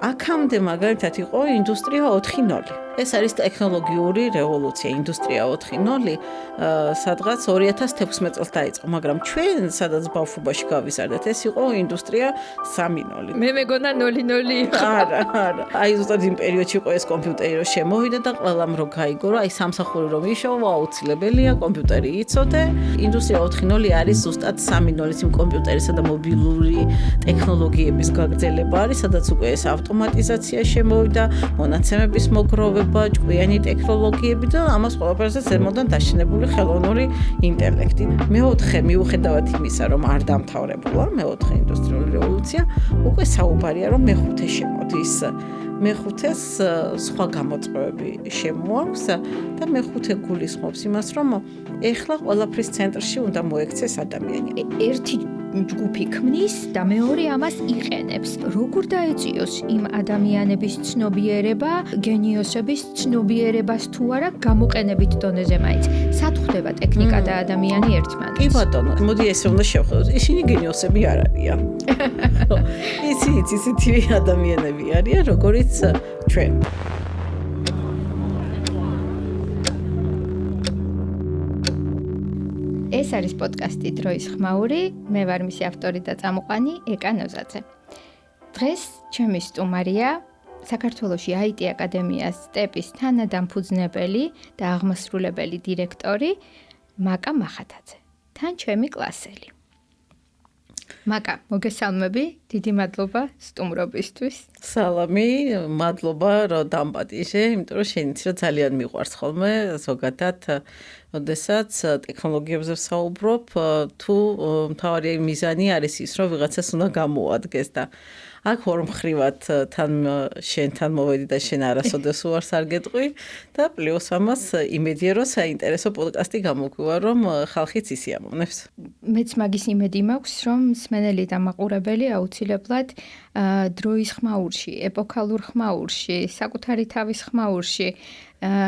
აქამდე მაგალითად იყო ინდუსტრია 4.0. ეს არის ტექნოლოგიური რევოლუცია, ინდუსტრია 4.0, სადღაც 2016 წელს დაიწყო, მაგრამ ჩვენ სადაც ბავშვობაში გავიზარდეთ, ეს იყო ინდუსტრია 3.0. მე მეგონა 0.0 იყო. არა. აი ზუსტად იმ პერიოდში იყო ეს კომპიუტერი რომ შემოვიდა და ყველამ რო გაიგო, რომ აი სამსახური რომ იშოვა, აუცილებელია კომპიუტერი იცოდე. ინდუსტრია 4.0 არის ზუსტად 3.0-ის იმ კომპიუტერისა და მობილური ტექნოლოგიების გაგრძელება არის, სადაც უკვე ეს ავტომატიზაცია შემოვიდა, მონაცემების მოგროვება, ჭკვიანი ტექნოლოგიები და ამას ყველაფერზე ზემოდან დაშენებული ხელოვნური ინტელექტი. მეოთხე მიუხედავად იმისა, რომ არ დამთავრებულა მეოთხე ინდუსტრიული რევოლუცია, უკვე საუბარია, რომ მეხუთე შემოდის. მეხუთეს სხვა გამოწვევები შემოაქვს და მეხუთე გულისხმობს იმას, რომ ეხლა ყველაფრის ცენტრში უნდა მოექცეს ადამიანი. ერთი ჯგუფი ქმნის და მეორე ამას იყენებს. როგორ დაეწიოს იმ ადამიანების ცნობიერება, გენიოსების ცნობიერებას თუ არა გამოყენებით დონეზე მაინც. სად ხვდება ტექნიკა და ადამიანი ერთმანეთს? კი ბატონო, მოდი ესე უნდა შევხედოთ. ისინი გენიოსები არ არიან. ისინი ისეთი ადამიანები არიან, როგორიც ჩვენ. ეს არის პოდკასტი დროის ხმაური, მე ვარ მისი ავტორი და წამოყვანი ეკა ნოზაძე. დღეს ჩემი სტუმარია საქართველოში IT აკადემიას სტეპის თანადამფუძნებელი და აღმასრულებელი დირექტორი მაკა მახათაძე. თან ჩემი კლასელი. მაკა, მოგესალმები, დიდი მადლობა სტუმრობისთვის. სალამი, მადლობა რომ დამპატიჟე, იმიტომ რომ შენიც რა ძალიან მიყვარს ხოლმე ზოგადად, როდესაც ტექნოლოგიებზე ვსაუბრობ, თუ მთავარი მიზანი არის ის, რომ ვიღაცას უნდა გამოუადგეს და აქ ორ მხრივად შენთან მოვედი და შენ არასოდეს უარს არ გეტყვი და პლუს ამას იმედია რომ საინტერესო პოდკასტი გამოგვივა რომ ხალხიც ისიამოვნებს. მეც მაგის იმედი მაქვს რომ მსმენელი და მაყურებელი აუცილებლად დროის ხმაურში, ეპოქალურ ხმაურში, საკუთარი თავის ხმაურში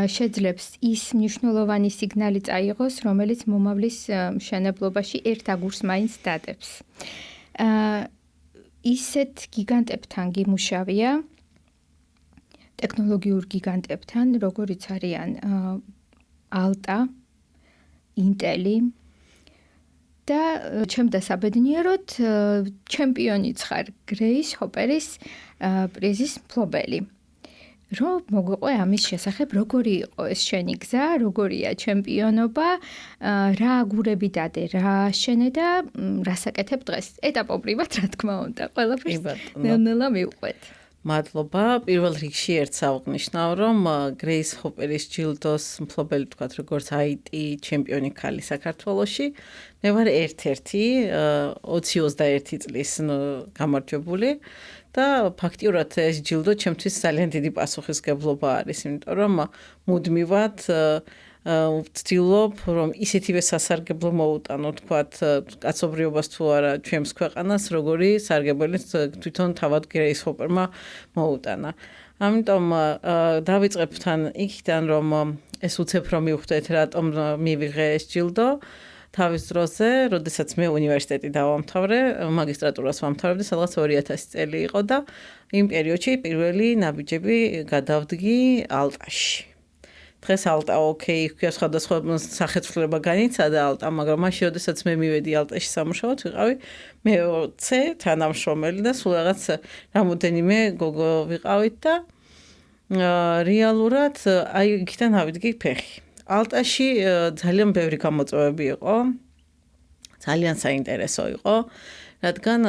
შეძლებს ის მნიშვნელოვანი სიგნალი წაიღოს, რომელიც მომავლის მშენებლობაში ერთ აგურს მაინც დადებს. ისეთ გიგანტებთან გიმუშავია, ტექნოლოგიურ გიგანტებთან, როგორიც არიან ალტა, ინტელი და ჩემ დასაბედნიეროდ ჩემპიონიც ხარ გრეის ჰოპერის პრიზის მფლობელი. რომ მოგვიყვე ამის შესახებ, როგორი იყო ეს შენი გზა, როგორია ჩემპიონობა, რა აგურები დადე, რა აშენე და რასაკეთებ დღეს. ეტაპობრივად, რა თქმა უნდა, ყველაფერს ნელ-ნელა მივყვეთ. მადლობა. პირველ რიგში ერთ საუღნიშნავ, რომ გრეის ჰოპერის ჯილდოს მფლობელი თქვათ, როგორც IT ჩემპიონი ქალი საქართველოში. მე ვარ ერთ-ერთი 20-21 წლის გამარჯვებული. და ფაქტიურად ეს ჯილდო ჩემთვის ძალიან დიდი პასუხისმგებლობა არის, იმიტომ რომ მუდმივად ვცდილობ, რომ ისეთივე სასარგებლო მოუტანო, თქვათ, კაცობრიობას თუ არა ჩვენს ქვეყანას, როგორი სარგებელი თვითონ თავად გრეის ჰოპერმა მოუტანა. ამიტომ დავიწყებ თან იქიდან, რომ ეს უცებ რომ მივხვდეთ, რატომ მივიღე ეს ჯილდო. თავის დროზე, როდესაც მე უნივერსიტეტი დავამთავრე, მაგისტრატურას ვამთავრებდი, სადღაც 2000 წელი იყო და იმ პერიოდში პირველი ნაბიჯები გადავდგი ალტაში. დღეს ალტა ოკეი, ქვია სხვადასხვა სახეცვლილება განიცადა ალტა, მაგრამ მაშინ, როდესაც მე მივედი ალტაში სამუშაოდ, ვიყავი მე-20 თანამშრომელი და სულ რაღაც რამოდენიმე გოგო ვიყავით და რეალურად აი იქიდან ავიდგი ფეხი. ალტაში ძალიან ბევრი გამოწვევები იყო, ძალიან საინტერესო იყო, რადგან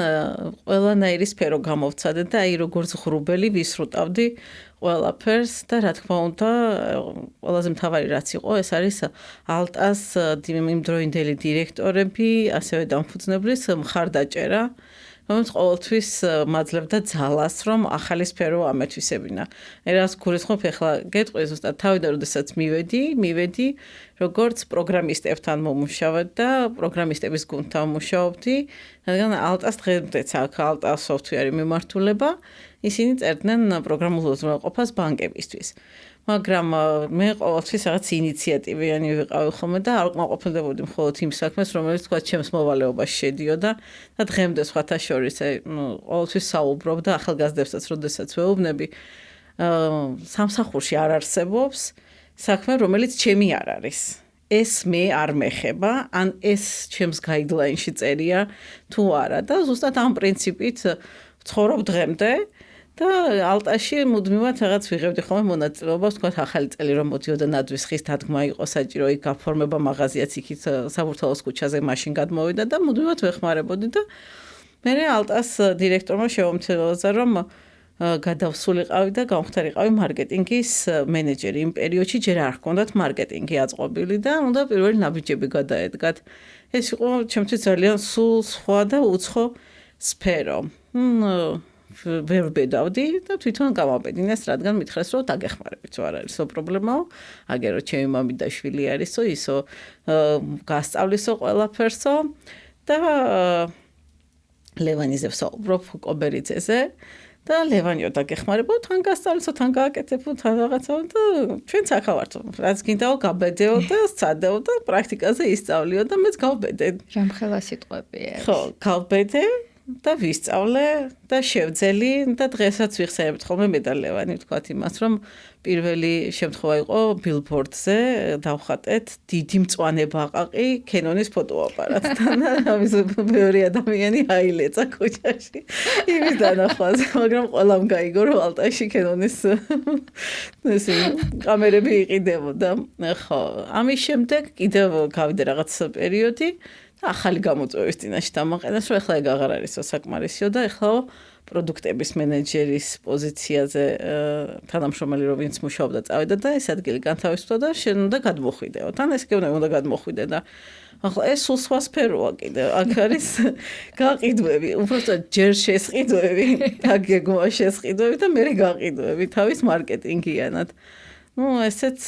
ყველანაირი სფერო გამოვცადე და აი როგორც ღრუბელი ვისრუტავდი ყველაფერს და რა თქმა უნდა, ყველაზე მთავარი რაც იყო, ეს არის ალტას იმდროინდელი დირექტორები, ასევე დამფუძნებლის მხარდაჭერა, რომელიც ყოველთვის მაძლევდა ძალას, რომ ახალი სფერო ამეთვისებინა. რას გულისხმობ, ახლა გეტყვი ზუსტად თავიდან, როდესაც მივედი, როგორც პროგრამისტებთან მომუშავედ და პროგრამისტების გუნდთან მუშაობდი, რადგან ალტას დღემდეც აქვს ალტა სოფტვერის მიმართულება, ისინი წერდნენ პროგრამულ უზრუნველყოფას ბანკებისთვის. მაგრამ მე ყოველთვის რაღაც ინიციატივიანი ვიყავი ხოლმე და არ უკმაყოფილდებოდი მხოლოდ იმ საქმეს, რომელიც თქვა ჩემს მოვალეობაში შედიოდა და დღემდე სხვათა შორის ყოველთვის საუბრობ და ახალგაზრდებსაც როდესაც ვეუბნები სამსახურში არ არსებობს საქმე, რომელიც ჩემი არ არის. ეს მე არ მეხება, ან ეს ჩემს გაიდლაინში წერია თუ არა და ზუსტად ამ პრინციპით ვცხოვრობ დღემდე და ალტაში მუდმივად რაღაც ვიღებდი ხოლმე მონაწილეობას, თქვა ახალი წელი რომ მოდიოდა ნადვის ხის დადგმა იყო საჭირო, იქ გაფორმება მაღაზიაც იქით საბურთალოს ქუჩაზე მაშინ გადმოვიდა და მუდმივად ვეხმარებოდი და მე ალტას დირექტორმა შემომცემელაზა რომ გადავსულიყავი და გამختარიყავი მარკეტინგის მენეჯერი იმ პერიოდში ჯერ არ ჰქონდათ მარკეტინგი აწყობილი და უნდა პირველი ნაბიჯები გადაედგათ. ეს იყო ჩემთვის ძალიან სულ სხვა და უცხო სფერო. ვერ ვბედავდი და თვითონ გამაბედინეს, რადგან მითხრეს რომ დაგეხმარებით, არ არისო პრობლემაო. აგერო ჩემი მამი და შვილი არისო, ისო გასწავლისო ყველაფერსო და ლევანიზე ვსაუბრობ კობერიძეზე. და ლევანიო დაგეხმარებო, თან გასწავლისო, თან გააკეთებო, თან რაღაცაო და ჩვენ საქავართო. რაც გინდაო გაბედეო და სცადეო და პრაქტიკაზე ისწავლიო და მეც გავბედე. რამხელა სიტყვებია. ხო, გავბედე და ვისწავლე და შევძელი და დღესაც ვიხსენებთ ხოლმე მე და ლევანი ვთქვათ იმას, რომ პირველი შემთხვევა იყო ბილბორდზე დავხატეთ დიდი მწვანე ბაყაყი კენონის ფოტოაპარატთან და ამის მეორე ადამიანი აილეცა ქუჩაში იმის დანახვაზე, მაგრამ ყველამ გაიგო რომ ალტაში კენონის ესე კამერები იყიდებოდა. ხო, ამის შემდეგ კიდევ გავიდე რაღაც პერიოდი ახალი გამოწვევის წინაშე დამაყენეს, რომ ეხლა ეგ აღარ არისო საკმარისიო და ეხლა პროდუქტების მენეჯერის პოზიციაზე თანამშრომელი რო ვინც მუშაობდა წავიდა და ეს ადგილი განთავისუფლდა და შენ უნდა გადმოხვიდეო. თან ეს გეუბნები უნდა გადმოხვიდე და ახლა ეს სულ სხვა სფეროა კიდე. აქ არის გაყიდვები, უბრალოდ ჯერ შესყიდვები, გაგეგმა შესყიდვები და მე გაყიდვები თავის მარკეტინგიანად. ესეც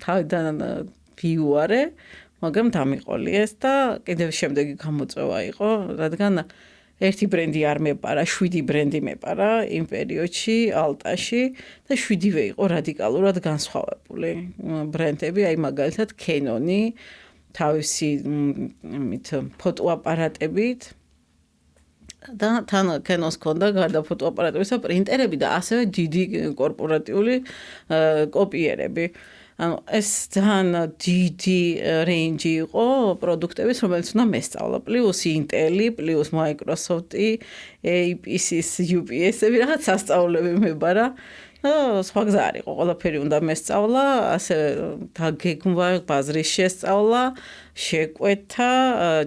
თავიდან ვიუარე მაგრამ დამიყოლიეს და კიდევ შემდეგი გამოწვევა იყო, რადგან ერთი ბრენდი არ მეპარა, 7 ბრენდი მეპარა იმ პერიოდში ალტაში და 7-ვე იყო რადიკალურად განსხვავებული ბრენდები, აი მაგალითად კენონი თავისი ფოტოაპარატებით და თან კენოს ქონდა გარდა ფოტოაპარატებისა პრინტერები და ასევე დიდი კორპორატიული კოპიერები. ეს ძალიან დიდი რეინჯი იყო პროდუქტების, რომელიც უნდა მესწავლა. პლუს ინტელი, პლუს მაიკროსოფტი, APC-ის, UPS-ები, რაღაც სასწაულები მებარა. სხვა გზა არ იყო, ყველაფერი უნდა მესწავლა, ასევე დაგეგმვა, ბაზრის შესწავლა, შეკვეთა,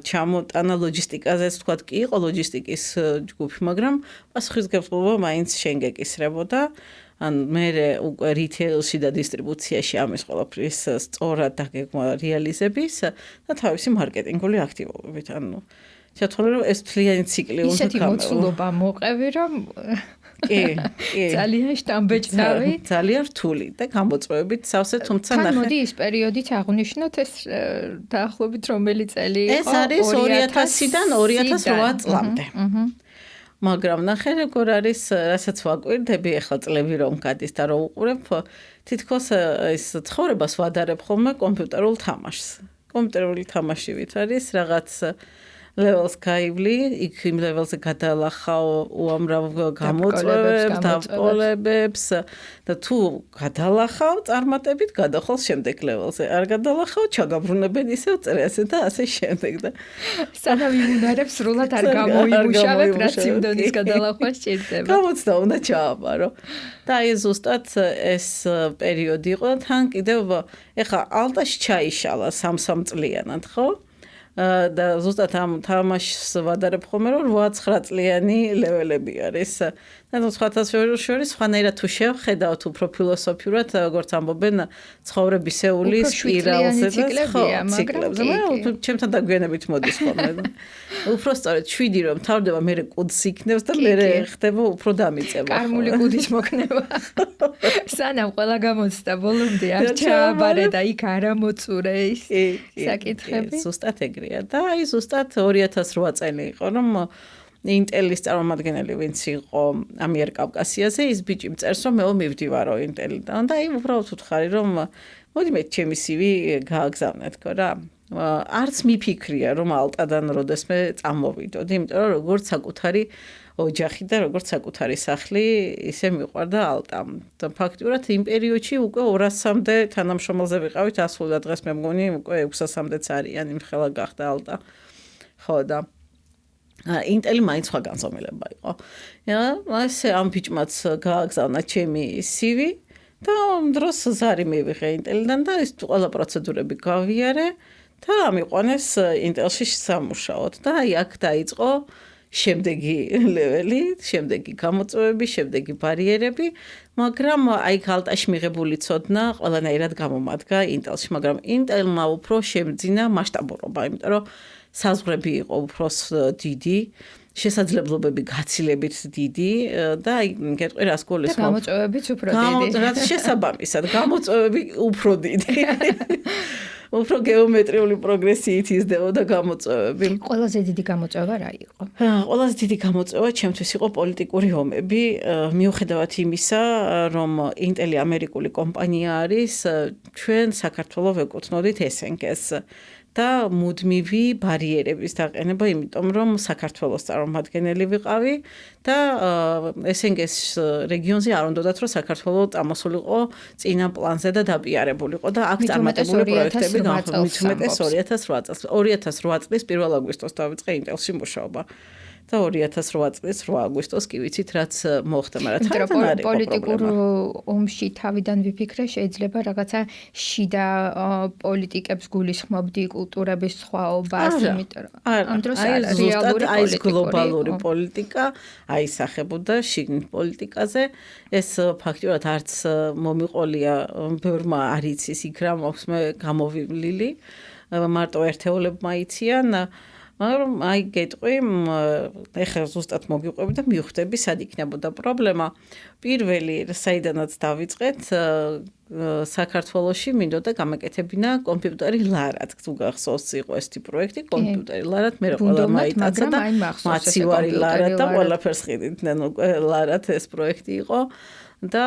ჩამოტანა ლოჯისტიკაზეც თქვათ კი იყო ლოჯისტიკის ჯგუფი, მაგრამ პასუხისმგებლობა მაინც შენ გეკისრებოდა. ან მე უკვე რიტეილში და დისტრიბუციაში ამის ყველაფრის სწორად დაგეგმა რეალიზების და თავისი მარკეტინგული აქტივობებით. ანუ შეთხოვნე რომ ეს მთლიანი ციკლი უნდა ისეთი მოცულობა მოყევი რომ კი, ძალიან შტამბეჭდავი, ძალიან რთული და გამოწვევებით სავსე, თუმცა თან მოდი ის პერიოდით აღვნიშნოთ ეს დაახლოებით რომელი წელი იყო? ეს არის 2000-დან 2008 წლამდე. მაგრამ ნახე როგორ არის, რასაც ვაკვირდები, ახლა წლები რომ გადის და რომ უყურებ, თითქოს ეს ცხოვრებას ვადარებ ხოლმე კომპიუტერულ თამაშს. კომპიუტერული თამაშივით არის რაღაც ლეველს გაივლი, იქ იმ ლეველზე გადალახავ უამრავ გამოწვევებს, დავყოლებებს და თუ გადალახავ წარმატებით, გადახვალ შემდეგ ლეველზე. არ გადალახავ, ჩაგაბრუნებენ ისევ წრეასე და ასე შემდეგ და სანამ იმუნარებს სრულად არ გამოიმუშავებ, რაც სიმდონის გადალახვა სჭირდება. გამოცდა უნდა ჩააბარო. და აი ზუსტად ეს პერიოდი იყო, თან კიდევ ეხა ალტაში ჩაიშალა 3 წლიანად, ხო? და ზუსტად ამ თამაშს ვადარებ ხოლმე რომ 8-9 წლიანი ლეველები არის. და სხვათა შორის სხვანაირად თუ შევხედავთ უფრო ფილოსოფიურად, როგორც ამბობენ ცხოვრებისეული სპირალზე და ციკლებზე, მაგრამ ჩემთან დაგვიანებით მოდის ხოლმე. უფრო სწორედ 7 რომ თავდება მე კუდს იქნევს და მე ხდება უფრო დამიწება. კარმული კუდის მოქნება. სანამ ყველა გამოცდა ბოლომდე არ ჩააბარე და იქ არ ამოწურე ის საკითხები. ზუსტად ეგრეა და აი ზუსტად 2008 წელი იყო რომ ინტელის წარმომადგენელი ვინც იყო ამიერკავკასიაზე, ის ბიჭი მწერს, რომ მე მივდივარო ინტელიდან და აი უბრალოდ უთხარი, რომ მოდი მე ჩემი CV გააგზავნე თქო რა. არც მიფიქრია, რომ ალტადან როდესმე წამოვიდოდი, იმიტომ რომ როგორც საკუთარი ოჯახი და როგორც საკუთარი სახლი, ისე მიყვარდა ალტა. და ფაქტურად იმ პერიოდში უკვე 200-მდე თანამშრომელზე ვიყავით, ასულა დღეს მე მგონი უკვე 600-მდეც არიან, იმხელა გახდა ალტა. ხო და ინტელი მაინც სხვა განზომილება იყო. ასე ამ ბიჭმაც გააგზავნა ჩემი CV და დროს ზარი მივიღე ინტელიდან და ის ყველა პროცედურები გავიარე და ამიყვანეს ინტელში სამუშაოდ და აი აქ დაიწყო შემდეგი ლეველი, შემდეგი გამოწვევები, შემდეგი ბარიერები, მაგრამ აი ალტაში მიღებული ცოდნა ყველანაირად გამომადგა ინტელში, მაგრამ ინტელმა უფრო შემძინა მასშტაბურობა, იმიტომ რომ საზღვრები იყო უფრო დიდი, შესაძლებლობები გაცილებით დიდი და აი გეტყვი რას გულისხმობ. და გამოწვევებიც უფრო დიდი. რაც შესაბამისად, გამოწვევები უფრო დიდი. უფრო გეომეტრიული პროგრესიით იზრდებოდა გამოწვევები. ყველაზე დიდი გამოწვევა რა იყო? ყველაზე დიდი გამოწვევა ჩემთვის იყო პოლიტიკური ომები, მიუხედავად იმისა, რომ ინტელი ამერიკული კომპანია არის, ჩვენ საქართველოს ვეკუთვნოდით SNG-ს. და მუდმივი ბარიერების დაყენება, იმიტომ რომ საქართველოს წარმომადგენელი ვიყავი და SNG-ს რეგიონზე არ უნდათ რომ საქართველოს წამოსულიყო წინა პლანზე და დაპიარებულიყო და აქ წარმატებული პროექტები გამომიწვევს 2008 წელს. 2008 წლის 1 აგვისტოს დავიწყე ინტელში მუშაობა. და 2008 წლის 8 აგვისტოს კი ვიცით რაც მოხდა, მაგრამ პოლიტიკურ ომში თავიდან ვიფიქრე, შეიძლება რაღაცა შიდა პოლიტიკებს გულისხმობდი კულტურების სხვაობას, იმიტომ რომ ამ დროს რეალური აი გლობალური პოლიტიკა აისახებოდა შიგნით პოლიტიკაზე. ეს ფაქტობრივად არც მომიყოლია ბევრმა არ იცის იქ რა მოხს მე გამოვივლილი. მარტო ერთეულებმა იციან მაგრამ აი გეტყვი, ეხლა ზუსტად მოგიყვები და მივხვდები, სად იქნებოდა პრობლემა. პირველი, საიდანაც დავიწყეთ, საქართველოში მინდოდა გამეკეთებინა კომპიუტერი ლარად. თუ გახსოვს, იყო ესეთი პროექტი, კომპიუტერი ლარად, მე ყველა მაიტაცა და მაცივარი ლარად და ყველაფერს ხედიდნენ უკვე ლარად ეს პროექტი იყო. და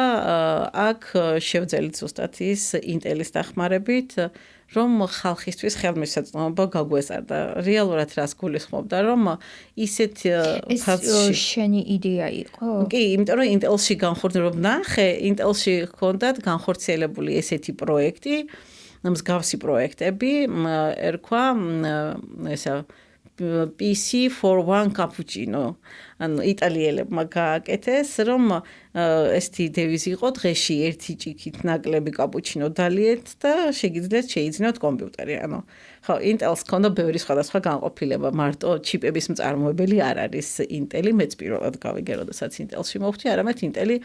აქ შევძელით ზუსტად ის ინტელის დახმარებით, რომ ხალხისთვის ხელმისაწვდომობა გაგვეზარდა. რეალურად რას გულისხმობდა, რომ ისეთ ფაზაში შენი იდეა იყო? კი, იმიტომ რომ ინტელში განხორციელებდა, ინტელში ჰქონდათ განხორციელებული ესეთი პროექტი, მსგავსი პროექტები, ერქვა ესა PC for one cappuccino. ანუ იტალიელებმა გააკეთეს, რომ ესეთი დევიზი იყო დღეში ერთი ჭიქით ნაკლები კაპუჩინო დალიეთ და შეგიძლიათ შეიძინოთ კომპიუტერი. ანუ ხო, ინტელს ჰქონდა ბევრი სხვადასხვა განყოფილება, მარტო ჩიპების მწარმოებელი არ არის ინტელი, მეც პირველად გავიგე, როდესაც ინტელში მოვხვდი, არამედ ინტელი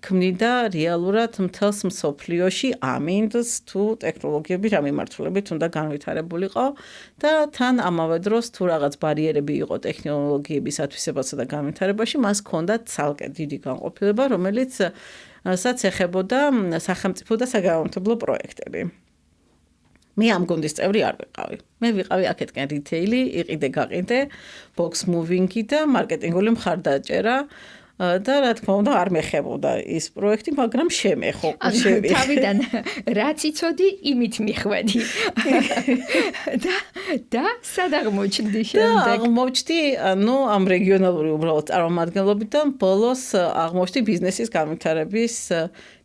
ქმნიდა რეალურად მთელს მსოფლიოში ამინდს თუ ტექნოლოგიები რა მიმართულებით უნდა განვითარებულიყო და თან ამავე დროს თუ რაღაც ბარიერები იყო ტექნოლოგიებისათვისებასა და განვითარებაში, მას ჰქონდა ცალკე დიდი განყოფილება, რომელიც საც ეხებოდა სახელმწიფო და საგანმანათლებლო პროექტები. მე ამ გუნდის წევრი არ ვიყავი. მე ვიყავი აქეთკენ რიტეილი, იყიდე-გაყიდე, box moving-ი და მარკეტინგული მხარდაჭერა. და რა თქმა უნდა არ მეხებოდა ის პროექტი, მაგრამ შემეხო. თავიდან რაც იცოდი, იმით მიხვედი. და სად აღმოჩნდი შემდეგ? და აღმოჩნდი, ანუ ამ რეგიონალური უბრალოდ წარმომადგენლობიდან ბოლოს აღმოჩნდი ბიზნესის განვითარების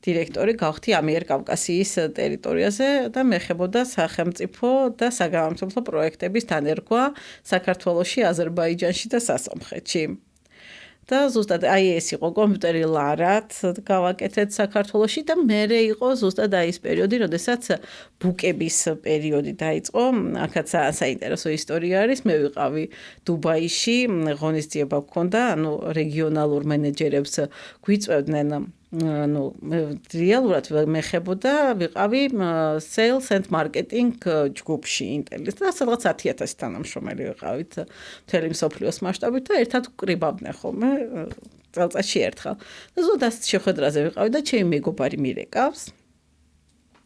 დირექტორი გავხდი ამიერკავკასიის ტერიტორიაზე და მეხებოდა სახელმწიფო და საგანმანათლებლო პროექტების დანერგვა საქართველოში, აზერბაიჯანში და სასამხეთში. და ზუსტად აი ეს იყო კომპიუტერი ლარად გავაკეთეთ საქართველოში და მერე იყო ზუსტად აი ეს პერიოდი, როდესაც ბუკების პერიოდი დაიწყო. აქაც საინტერესო ისტორია არის. მე ვიყავი დუბაიში, ღონისძიება გქონდა, ანუ რეგიონალურ მენეჯერებს გვიწევდნენ ანუ რეალურად მეხებოდა ვიყავი sales and marketing ჯგუფში ინტელის და სადღაც 10,000 თანამშრომელი ვიყავით მთელი მსოფლიოს მასშტაბით და ერთად ვკრიბავდნენ ხოლმე წელწადში ერთხელ. და ზუსტად შეხვედრაზე ვიყავი და ჩემი მეგობარი მირეკავს.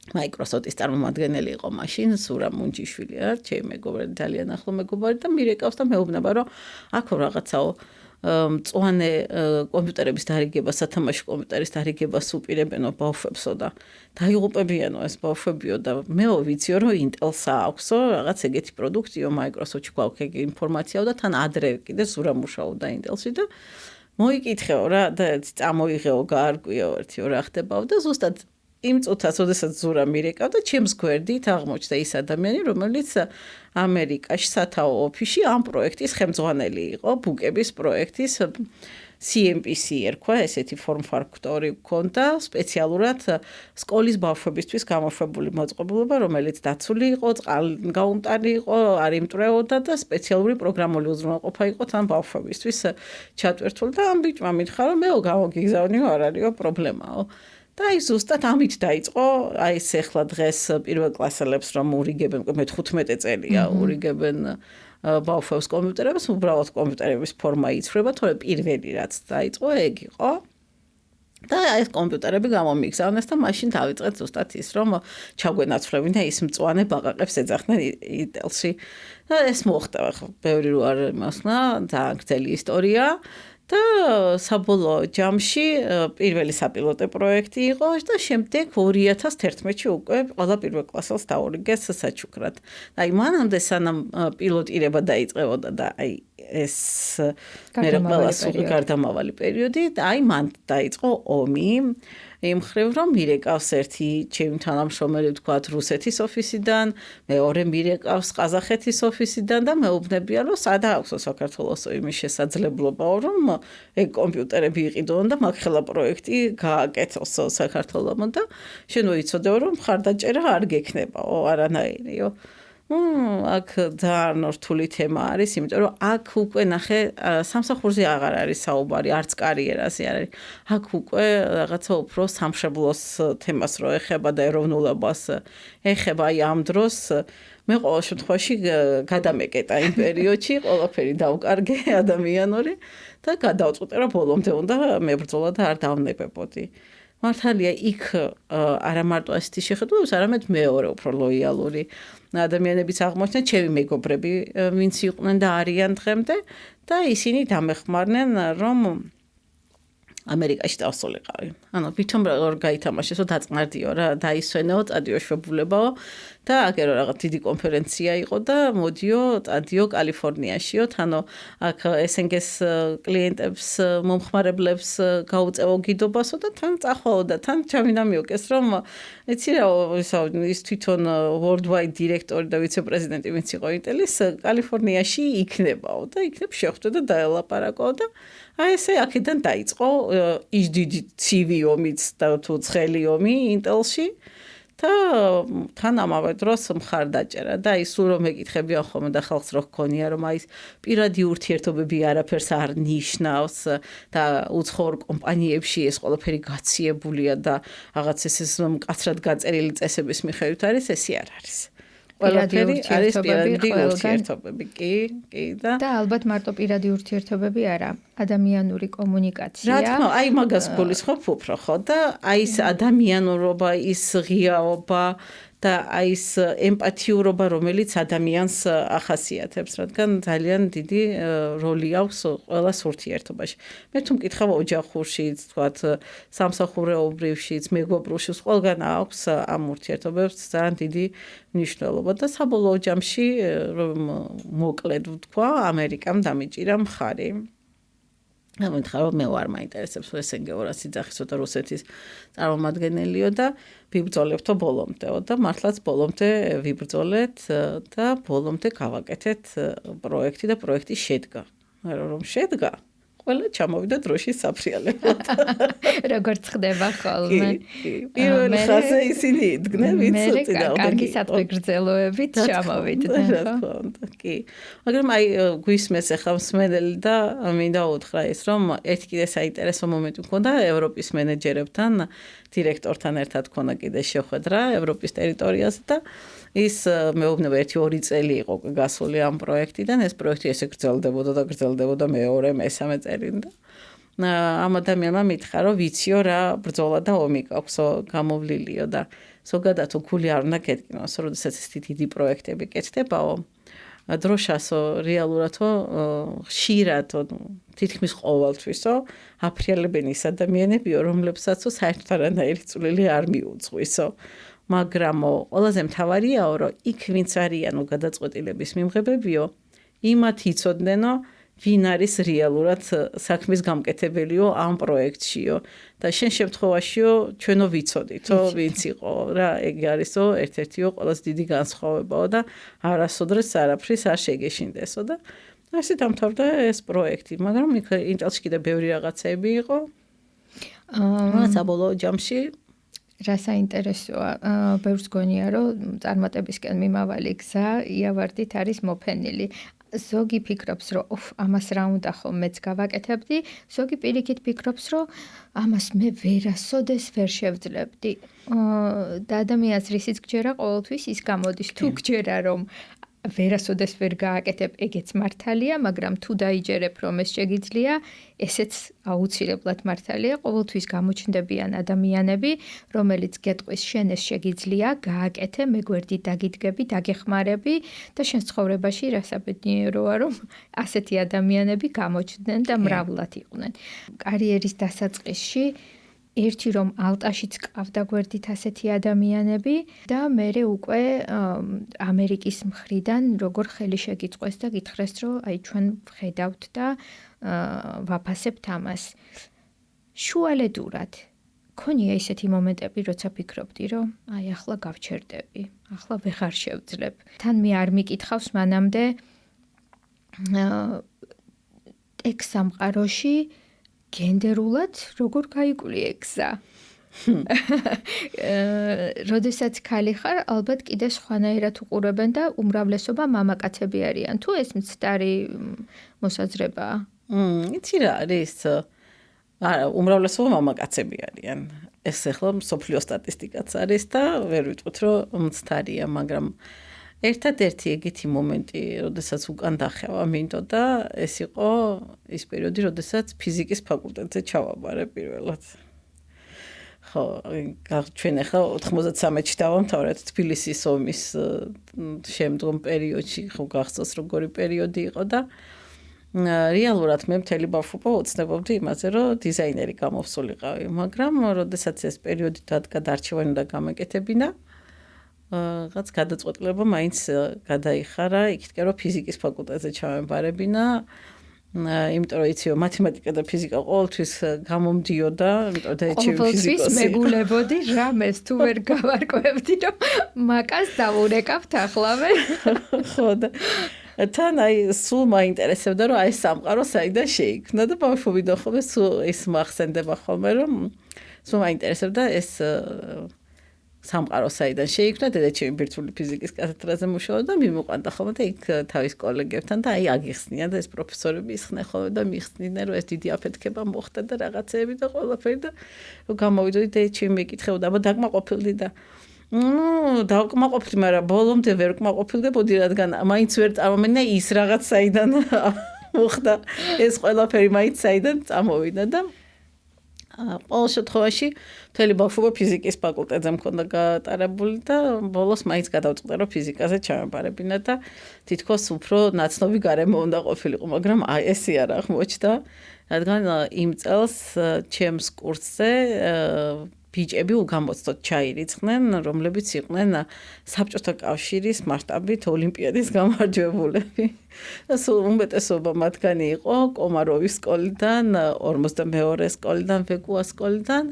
Microsoft-ის წარმომადგენელი იყო მაშინ, სურა მუნჯიშვილი არ, ჩემი მეგობარი ძალიან ახლო მეგობარი და მირეკავს და მეუბნება რომ აქ რაღაცაო მწვანე კომპიუტერების დარიგება, სათამაშო კომპიუტერის დარიგებას უპირებენო ბავშვებსო და დაიღუპებიანო ეს ბავშვებიო და მეო ვიციო რომ Intel-ს აქვსო რაღაც ეგეთი პროდუქტიო Microsoft-ში გვაქვს ეგ ინფორმაციაო და თან ადრე კიდე სურა მუშაობდა Intel-ში და მოიკითხეო რა და წამოიღეო გაარკვიო ერთიო რა ხდებაო და ზუსტად იმ წუთას, როდესაც ზურა მირეკავდა, ჩემს გვერდით აღმოჩნდა ის ადამიანი, რომელიც ამერიკაში სათაო ოფისში ამ პროექტის ხელმძღვანელი იყო, ბუკების პროექტის CMPC ერქვა, ესეთი form factor-ი ჰქონდა, სპეციალურად სკოლის ბავშვებისთვის გამოშვებული მოწყობილობა, რომელიც დაცული იყო, წყალგაუმტარი იყო, არ იმტვრეოდა და სპეციალური პროგრამული უზრუნველყოფა იყო თან ბავშვებისთვის ჩატვირთული და ამ ბიჭმა მითხრა, რომ მეო გამოგიგზავნიო, არ არისო პრობლემაო. და აი ზუსტად ამით დაიწყო, აი ეს ახლა დღეს პირველ კლასელებს რომ ურიგებენ, მე 15 წელია ურიგებენ ბავშვებს კომპიუტერებს, უბრალოდ კომპიუტერების ფორმა იცვლება, თორე პირველი რაც დაიწყო ეგ იყო. და აი ეს კომპიუტერები გამომიგზავნეს და მაშინ დავიწყეთ ზუსტად ის რომ ჩაგვენაცვლებინ და ის მწვანე ბაყაყებს ეძახდნენ Intel-ში. და ეს მოხდა ხო, ბევრი რო არ იმასნა, ძალიან გრძელი ისტორია. და საბოლოო ჯამში პირველი საპილოტო პროექტი იყო და შემდეგ 2011-ში უკვე ყველა პირველ კლასელს დაურიგეს საჩუქრად. აი მანამდე სანამ პილოტირება დაიწყებოდა და აი ეს მე ყველას გარდამავალი პერიოდი და აი მან დაიწყო ომი. იმ ხრივ რომ მირეკავს ერთი ჩემი თანამშრომელი ვთქვათ რუსეთის ოფისიდან, მეორე მირეკავს ყაზახეთის ოფისიდან და მეუბნებიან რომ სადა აქვს საქართველოსო იმის შესაძლებლობაო რომ ეგ კომპიუტერები იყიდონ და მაგ ხელა პროექტი გააკეთოს საქართველოსთან და შენ ვიცოდეო რომ მხარდაჭერა არ გექნებაო არანაირიო. აქ ძალიან რთული თემა არის, იმიტომ რომ აქ უკვე ნახე სამსახურზე აღარ არის საუბარი, არც კარიერაზე არ არის. აქ უკვე რაღაცა უფრო სამშობლოს თემას რო ეხება და ეროვნულობას ეხება აი ამ დროს მე ყოველ შემთხვევაში გადამეკეტა იმ პერიოდში, ყველაფერი დავკარგე ადამიანური და გადავწყვიტე რომ ბოლომდე უნდა მებრძოლა და არ დავნებებოდი. მართალია იქ არა მარტო ასეთი შეხედულების, არამედ მეორე უფრო ლოიალური ადამიანებიც აღმოჩნდა, ჩემი მეგობრები, ვინც იყვნენ და არიან დღემდე და ისინი დამეხმარნენ, რომ ამერიკაში დავსულიყავი. ანუ ვითომ როგორ გაითამაშესო დაწყნარდიო რა, დაისვენეო, წადიო შვებულებაო და აგერო რაღაც დიდი კონფერენცია იყო და მოდიო, წადიო კალიფორნიაშიო, თანო აქ SNG-ს კლიენტებს, მომხმარებლებს გაუწევო გიდობასო და თან წახვალო და თან ჩამინამიოკეს, რომ იცი რა, ის თვითონ worldwide დირექტორი და ვიცე-პრეზიდენტი ვინც იყო Intel-ის კალიფორნიაში იქნებაო და იქნებ შეხვდე და დაელაპარაკო და აი ესე აქედან დაიწყო ის დიდი ცივი ომიც და თუ ცხელი ომი Intel-ში და თან ამავე დროს მხარდაჭერა და აი სულ რომ ეკითხებიან ხოლმე და ხალხს რო ჰქონია რომ აი პირადი ურთიერთობები არაფერს არ ნიშნავს და უცხოურ კომპანიებში ეს ყველაფერი გაციებულია და რაღაც ეს მკაცრად გაწერილი წესების მიხედვით არის, ესე არ არის. ყველაფერი არის პირადი ურთიერთობები, კი და ალბათ მარტო პირადი ურთიერთობები არა, ადამიანური კომუნიკაცია. რა თქმა, აი მაგას გულისხმობ უფრო ხო და აი ეს ადამიანურობა, ის ღიაობა და აი ეს ემპათიურობა, რომელიც ადამიანს ახასიათებს, რადგან ძალიან დიდი როლი აქვს ყველას ურთიერთობაში. მე თუ მკითხავ ოჯახურშიც, თქვათ, სამსახურეობრივშიც, მეგობრუშიც, ყველგან აქვს ამ ურთიერთობებს ძალიან დიდი მნიშვნელობა და საბოლოო ჯამში რომ მოკლედ ვთქვა, ამერიკამ დამიჭირა მხარი. გამეთქა რომ მე ვარ მაინტერესებს SNG-ო რა სიძახისო და რუსეთის წარმომადგენელიო და ვიბრძოლებთო ბოლომდეო და მართლაც ბოლომდე ვიბრძოლეთ და ბოლომდე გავაკეთეთ პროექტი და პროექტი შედგა. რომ შედგა ყველა ჩამოვიდა დროშის საფრიალებად. როგორც ხდება ხოლმე. პირველ ხაზზე ისინი იდგნენ, ვინც წინააღმდეგ. კარგი სათქვი გრძელოებით ჩამოვიდნენ, ხო? კი. მაგრამ აი გვისმეს ახლა მსმენელი და მინდა უთხრა ის, რომ ერთ კიდე საინტერესო მომენტი მქონდა ევროპის მენეჯერებთან, დირექტორთან ერთად ქონა კიდე შეხვედრა ევროპის ტერიტორიაზე და ის მეუბნება 1-2 წელი იყო გასული ამ პროექტიდან, ეს პროექტი ესე გრძელდებოდა მეორე, მესამე წელი და ამ ადამიანმა მითხრა, რომ ვიციო რა ბრძოლა და ომი გაქვსო გამოვლილიო და ზოგადად გული არ უნდა გეტკინოს, როდესაც ეს დიდი პროექტები კეთდებაო. დროშასო რეალურათო ხშირადო თითქმის ყოველთვისო აფრიალებენ ის ადამიანებიო, რომლებსაც საერთოდ არანაირი წვლილი არ მიუძღვისო. მაგრამ ყველაზე მთავარიაო, რომ იქ ვინც არიანო გადაწყვეტილების მიმღებებიო, იმათ იცოდნენ, ვინ არის რეალურად საქმის გამკეთებელიო ამ პროექტშიო და შენ შემთხვევაშიო ჩვენო ვიცოდითო ვინც იყო რა ეგ არისო ერთ-ერთიო ყველაზე დიდი განსხვავებაო და არასოდეს არაფრის არ შეგეშინდესო და ასე დამთავრდა ეს პროექტი მაგრამ იქ ინტელში კიდე ბევრი რაღაცები იყო საბოლოო ჯამში რა საინტერესოა ბევრს გონია რომ წარმატებისკენ მიმავალი გზა იავარდით არის მოფენილი ზოგი ფიქრობს რომ ამას რა უნდა ხომ მეც გავაკეთებდი ზოგი პირიქით ფიქრობს რომ ამას მე ვერასოდეს ვერ შევძლებდი და ადამიანს რისიც გჯერა ყოველთვის ის გამოდის თუ გჯერა რომ ვერასოდეს ვერ გააკეთებ ეგეც მართალია მაგრამ თუ დაიჯერებ რომ ეს შეგიძლია ესეც აუცილებლად მართალია ყოველთვის გამოჩნდებიან ადამიანები რომელიც გეტყვის შენ ეს შეგიძლია გააკეთე მეგვერდით დაგიდგები დაგეხმარები და შენ ცხოვრებაში რასაბედნიეროა რომ ასეთი ადამიანები გამოჩნდნენ და მრავლად იყვნენ კარიერის დასაწყისში ერთი რომ ალტაშიც ყავდა გვერდით ასეთი ადამიანები და მერე უკვე ამერიკის მხრიდან როგორ ხელი შეგიწყვეს და გითხრეს რომ აი ჩვენ ვხედავთ და ვაფასებთ ამას შუალედურად ქონია ისეთი მომენტები როცა ფიქრობდი რომ აი ახლა გავჩერდები ახლა ვეღარ შევძლებ თან მე არ მიკითხავს მანამდე ტექ სამყაროში გენდერულად როგორ გაიკვლიე გზა. როდესაც ხალი ხარ, ალბათ კიდე სხვანაირად უყურებენ და უმრავლესობა მამაკაცები არიან. თუ ეს მცდარი მოსაზრებაა? იცი რა არის? არა, უმრავლესობა მამაკაცები არიან. ეს ახლა მსოფლიო სტატისტიკაც არის და ვერ ვიტყვით რომ მცდარია, მაგრამ ერთადერთი ეგეთი მომენტი, როდესაც უკან დახევა მინდოდა, ეს იყო ის პერიოდი, როდესაც ფიზიკის ფაკულტეტზე ჩავაბარე პირველად. ხო, ჩვენ ახლა 93-ში დავამთავრეთ თბილისის ომის შემდგომ პერიოდში, ხო გახსოვს როგორი პერიოდი იყო და რეალურად მე მთელი ბავშვობა ოცნებობდი იმაზე, რომ დიზაინერი გამოვსულიყავი, მაგრამ როდესაც ეს პერიოდი დადგა და არჩევანი უნდა გამეკეთებინა რაღაც გადაწყვეტილება მაინც გადაიხარა, იქითკენ რომ ფიზიკის ფაკულტეტზე ჩავემბარებინა, იმიტომ რომ იციო მათემატიკა და ფიზიკა ყოველთვის გამომდიოდა, იმიტომ და ეჩივი ფიზიკოსი. ყოველთვის მეგულებოდი რამეს თუ ვერ გავარკვევდი, რომ მაკას დავურეკავთ ახლავე. ხო და თან აი სულ მაინტერესებდა რომ აი სამყარო საიდან შეიქმნა და ბავშვობიდან ხოლმე სულ ის მახსენდება ხოლმე რომ სულ მაინტერესებდა ეს სამყარო საიდან შეიქმნა დედაჩემი ბირთვული ფიზიკის კათედრაზე მუშაობდა და მიმოყვანდა ხოლმე და იქ თავის კოლეგებთან და აი აგიხსნიან და ეს პროფესორები ისხნენ ხოლმე და მიხსნიდნენ რომ ეს დიდი აფეთქება მოხდა და რაღაცეები და ყველაფერი და რომ გამოვიდოდი დედაჩემი მეკითხებოდა აბა დაკმაყოფილდი და დავკმაყოფილდი, მაგრამ ბოლომდე ვერ კმაყოფილდებოდი, რადგან მაინც ვერ წარმომედგნა ის რაღაც საიდან მოხდა ეს ყველაფერი მაინც საიდან წამოვიდა და ყოველ შემთხვევაში მთელი ბავშვობა ფიზიკის ფაკულტეტზე მქონდა გატარებული და ბოლოს მაინც გადავწყვიტე რომ ფიზიკაზე ჩავემბარებინა და თითქოს უფრო ნაცნობი გარემო უნდა ყოფილიყო, მაგრამ ესე არ აღმოჩნდა, რადგან იმ წელს ჩემს კურსზე ბიჭები უგამოცდოდ ჩაირიცხნენ, რომლებიც იყვნენ საბჭოთა კავშირის მასშტაბით ოლიმპიადის გამარჯვებულები. და სულ უმეტესობა მათგანი იყო კომაროვის სკოლიდან, 42 სკოლიდან, ვეკუას სკოლიდან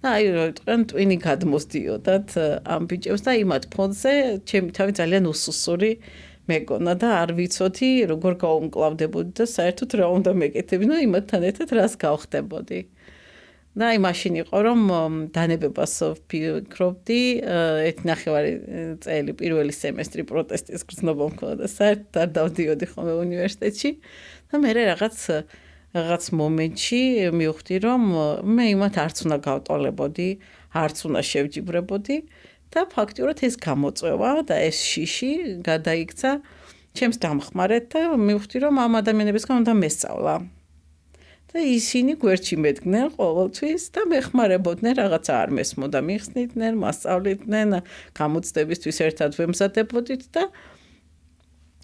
და აი როიტყვენ ტვინი გადმოსდიოდათ ამ ბიჭებს და იმათ ფონზე ჩემი თავი ძალიან უსუსური მეკონა და არ ვიცოდი როგორ გაუმკლავდებოდი და საერთოდ რა უნდა მეკეთებინა იმათთან ერთად რას გავხდებოდი. და აი მაშინ იყო რომ დანებებას ვფიქრობდი 1.5 წელი პირველი სემესტრი პროტესტის გრძნობა მქონდა და საერთოდ არ დავდიოდი ხოლმე უნივერსიტეტში და მე რაღაც მომენტში მივხვდი რომ მე იმათ არც უნდა გავტოლებოდი, არც უნდა შევჯიბრებოდი და ფაქტიურად ეს გამოწვევა და ეს შიში გადაიქცა ჩემს დამხმარედ და მივხვდი რომ ამ ადამიანებისგან უნდა მესწავლა. და ისინი გვერდში მედგნენ ყოველთვის და მეხმარებოდნენ რაღაცა არ მესმოდა მიხსნიდნენ, მასწავლიდნენ, გამოცდებისთვის ერთად ვემზადებოდით და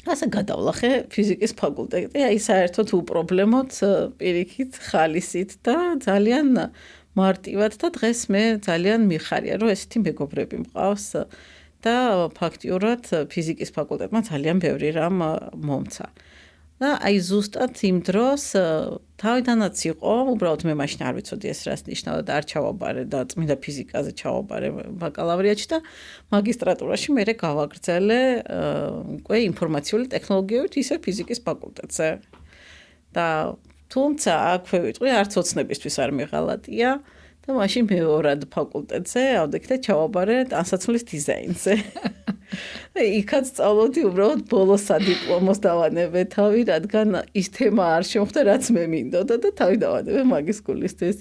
ასე გადავლახე ფიზიკის ფაკულტეტი, აი საერთოდ უპრობლემოდ პირიქით, ხალისით და ძალიან მარტივად და დღეს მე ძალიან მიხარია, რომ ესეთი მეგობრები მყავს და ფაქტიურად ფიზიკის ფაკულტეტმა ძალიან ბევრი რამ მომცა. და აი ზუსტად იმ დროს თავიდანაც იყო, უბრალოდ მე მაშინ არ ვიცოდი ეს რას ნიშნავდა და არ ჩავაბარე და წმინდა ფიზიკაზე ჩავაბარე ბაკალავრიატში და მაგისტრატურაში მე გავაგრძელე უკვე ინფორმაციული ტექნოლოგიებით ისე ფიზიკის ფაკულტეტზე. და თუმცა აქვე ვიტყვი არც ოცნებისთვის არ მიღალატია და მაშინ მეორად ფაკულტეტზე ავდექი და ჩავაბარე ტანსაცმლის დიზაინზე. იქაც სწავლობდი უბრალოდ ბოლოს სადიპლომოს დავანებე თავი, რადგან ის თემა არ შემხვდა, რაც მე მინდოდა და თავი დავანებე მაგის გულისთვის.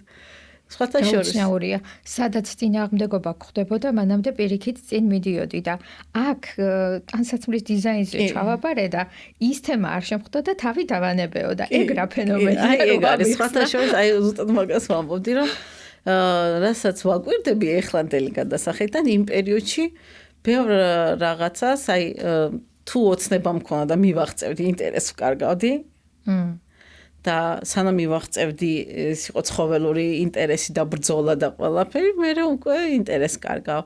სხვათა შორის უცნაურია, სადაც წინააღმდეგობა გვხდებოდა, მანამდე პირიქით წინ მიდიოდი და აქ ტანსაცმლის დიზაინზე ჩავაბარე და ის თემა არ შემხვდა და თავი დავანებეო და ეგ რა ფენომენია. აი ეგ არის სხვათა შორის, აი ზუსტად მაგას ვამბობდი, რომ რასაც ვაკვირდები ეხლანდელი გადასახედიდან იმ პერიოდში ბევრ რაღაცას, აი თუ ოცნება მქონდა და მივაღწევდი, ინტერესს ვკარგავდი. და სანამ მივაღწევდი, ეს იყო ცხოველური ინტერესი და ბრძოლა და ყველაფერი, მე უკვე ინტერესს კარგავ.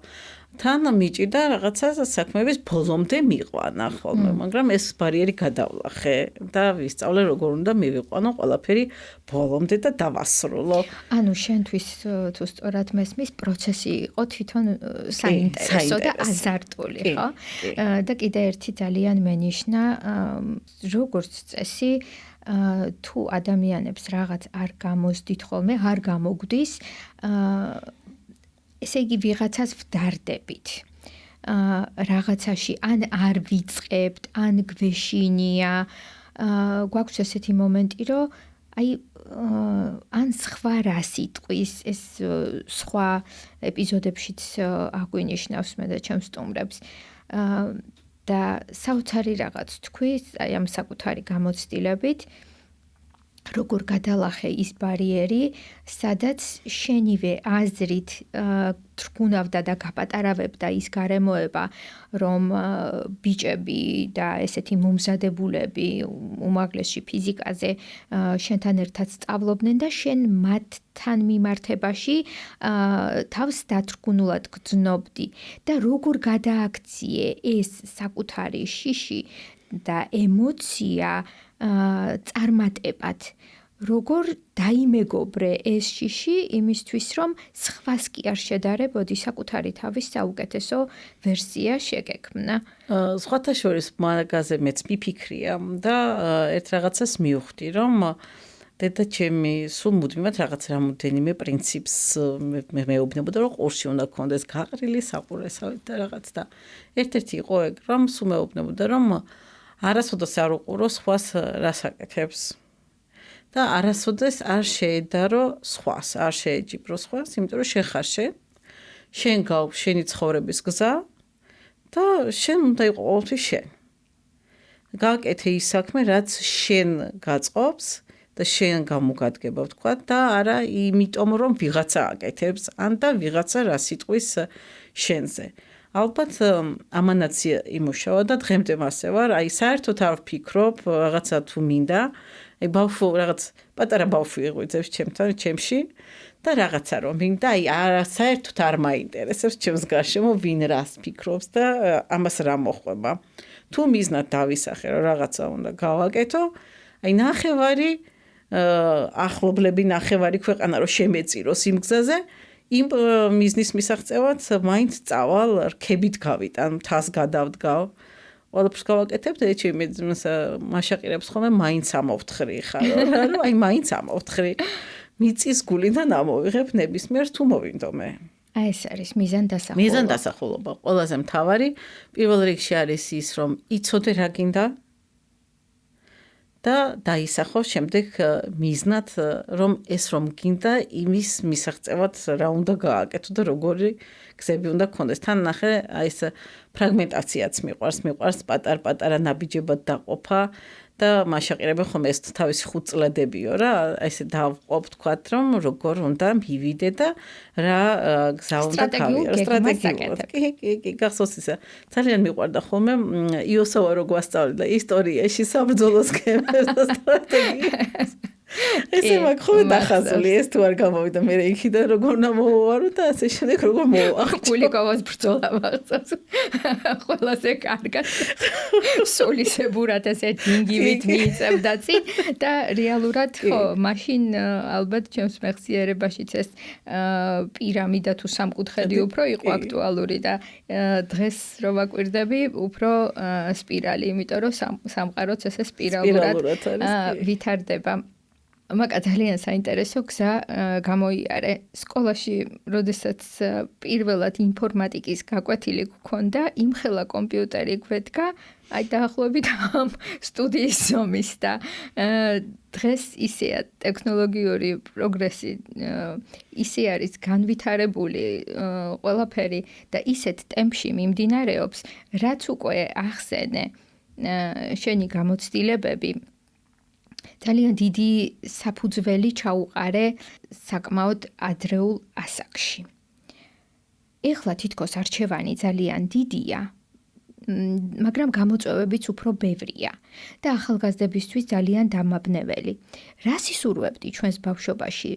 თან მიჭირდა რაღაცა საქმეების ბოლომდე მიყვანა ხოლმე, მაგრამ ეს ბარიერი გადავლახე და ვისწავლე როგორ უნდა მივიყვანო ყველაფერი ბოლომდე და დავასრულო. ანუ შენთვის თუ სწორად მესმის პროცესი იყო თვითონ საინტერესო და აზარტული, ხო? და კიდე ერთი ძალიან მენიშნა, როგორც წესი თუ ადამიანებს რაღაც არ გამოსდით ხოლმე, არ გამოგვდის, ესე იგი ვიღაცას ვდარდებით. რაღაცაში ან არ ვიწყებთ, ან გვეშინია. გვაქვს ესეთი მომენტი, რომ აი ან სხვა რას იტყვის, ეს სხვა ეპიზოდებშიც აგვინიშნავს მე და ჩემს სტუმრებს. და საოცარი რაღაც თქვის, აი ამ საკუთარი გამოცდილებით, როგორ გადალახე ის ბარიერი, სადაც შენივე აზრით თრგუნავდა და გაპატარავებდა ის გარემოება, რომ ბიჭები და ესეთი მომზადებულები უმაღლესში ფიზიკაზე შენთან ერთად სწავლობდნენ და შენ მათთან მიმართებაში თავს დათრგუნულად გრძნობდი და როგორ გადააქციე ეს საკუთარი შიში და ემოცია წარმატებად, როგორ დაიმეგობრე ეს შიში იმისთვის, რომ სხვას კი არ შედარებოდი საკუთარი თავის საუკეთესო ვერსია შეგექმნა. სხვათა შორის მაგაზე მეც მიფიქრია და ერთ რაღაცას მივხვდი, რომ დედაჩემი სულ მუდმივად რაღაც რამოდენიმე პრინციპს მეუბნებოდა, რომ ყურში უნდა გქონდეს გაყრილი საყურესავით და რაღაც და ერთ-ერთი იყო ეგ, რომ სულ მეუბნებოდა, რომ არასოდეს არ უყურო სხვას რას აკეთებს და არასოდეს არ შეედარო სხვას, არ შეეჯიბრო სხვას, იმიტომ რომ შენ ხარ შენ გაქვს შენი ცხოვრების გზა და შენ უნდა იყო ყოველთვის შენ. გააკეთე ის საქმე, რაც შენ გაწყობს და შენ გამოგადგება, ვთქვა და არა იმიტომ რომ ვიღაცა აკეთებს, ან და ვიღაცა რას იტყვის შენზე. ალბათ ამანაც იმუშავა და დღემდე მასე ვარ, აი საერთოდ არ ვფიქრობ რაღაცა თუ მინდა, აი ბავშვი რაღაც პატარა ბავშვი იღვიძებს ჩემში და რაღაცა რომ მინდა, აი საერთოდ არ მაინტერესებს ჩემს გარშემო ვინ რას ფიქრობს და ამას რა მოხვება. თუ მიზნად დავისახე რომ რაღაცა უნდა გავაკეთო, აი ნახევარი ახლობლები, ნახევარი ქვეყანა რომ შემეწიროს იმ გზაზე, იმ მიზნის მისაღწევად მაინც წავალ რქებით გავიტან, მთას გადავდგავ. ყველაფერს გავაკეთებ და ჩემი მაშაყირებს ხოლმე მაინც ამოვთხრი ხარ, რომ აი მაინც ამოვთხრი. მიწის გულიდან ამოვიღებ ნებისმიერ თუ მოვინდომე. აი ეს არის მიზანდასახულობა. მიზანდასახულობა ყველაზე მთავარი. პირველ რიგში არის ის, რომ იცოდე რა გინდა და დაისახო შემდეგ მიზნად, რომ ეს რომ გინდა იმის მისაღწევად რა უნდა გააკეთო და როგორი გზები უნდა გქონდეს. თან ნახე, აი ეს ფრაგმენტაციაც მიყვარს პატარ-პატარა ნაბიჯებად დაყოფა და მაშაყირებენ ხომ ეს თავისი 5 წლებიო რა, ესე დავყობ თქვათ რომ როგორ უნდა მივიდე და რა გზა უნდა გავიარო, სტრატეგიულად. კი, გახსოვს ისა. ძალიან მიყვარდა ხოლმე იოსავა რო გვასწავლიდა ისტორიაში საბრძოლოს გემებს და სტრატეგიას. ესე მაგ ხოლმე დახაზული ეს თუ არ გამოვიდა მე იქიდან როგორ უნდა მოვარო და ასე შემდეგ როგორ მოვარო. კულიკოვას ბრძოლა მახსოვს. ყველაზე კარგად. სოლისებურად ესე დინგივით მიიწევდა წინ და რეალურად ხო, მაშინ ალბათ ჩემს მეხსიერებაშიც ეს პირამიდა თუ სამკუთხედი უფრო იყო აქტუალური და დღეს რო ვაკვირდები უფრო სპირალი, იმიტომ რომ სამყაროც ესე სპირალურად ვითარდება. მაგა ძალიან საინტერესო გზა გამოიარე. სკოლაში, როდესაც პირველად ინფორმატიკის გაკვეთილი გქონდა, იმხელა კომპიუტერი გვედგა, აი დაახლოებით ამ სტუდიის ზომის და დღეს ისეა ტექნოლოგიური პროგრესი ისე არის განვითარებული ყველაფერი და ისეთ ტემპში მიმდინარეობს, რაც უკვე ახსენე შენი გამოცდილებები ძალიან დიდი საფუძველი ჩაუყარე საკმაოდ ადრეულ ასაკში. ეხლა თითქოს არჩევანი ძალიან დიდია, მაგრამ გამოწვევებიც უფრო ბევრია და ახალგაზრდებისთვის ძალიან დამაბნეველი. რა სისურვებდი ჩვენს ბავშვობაში?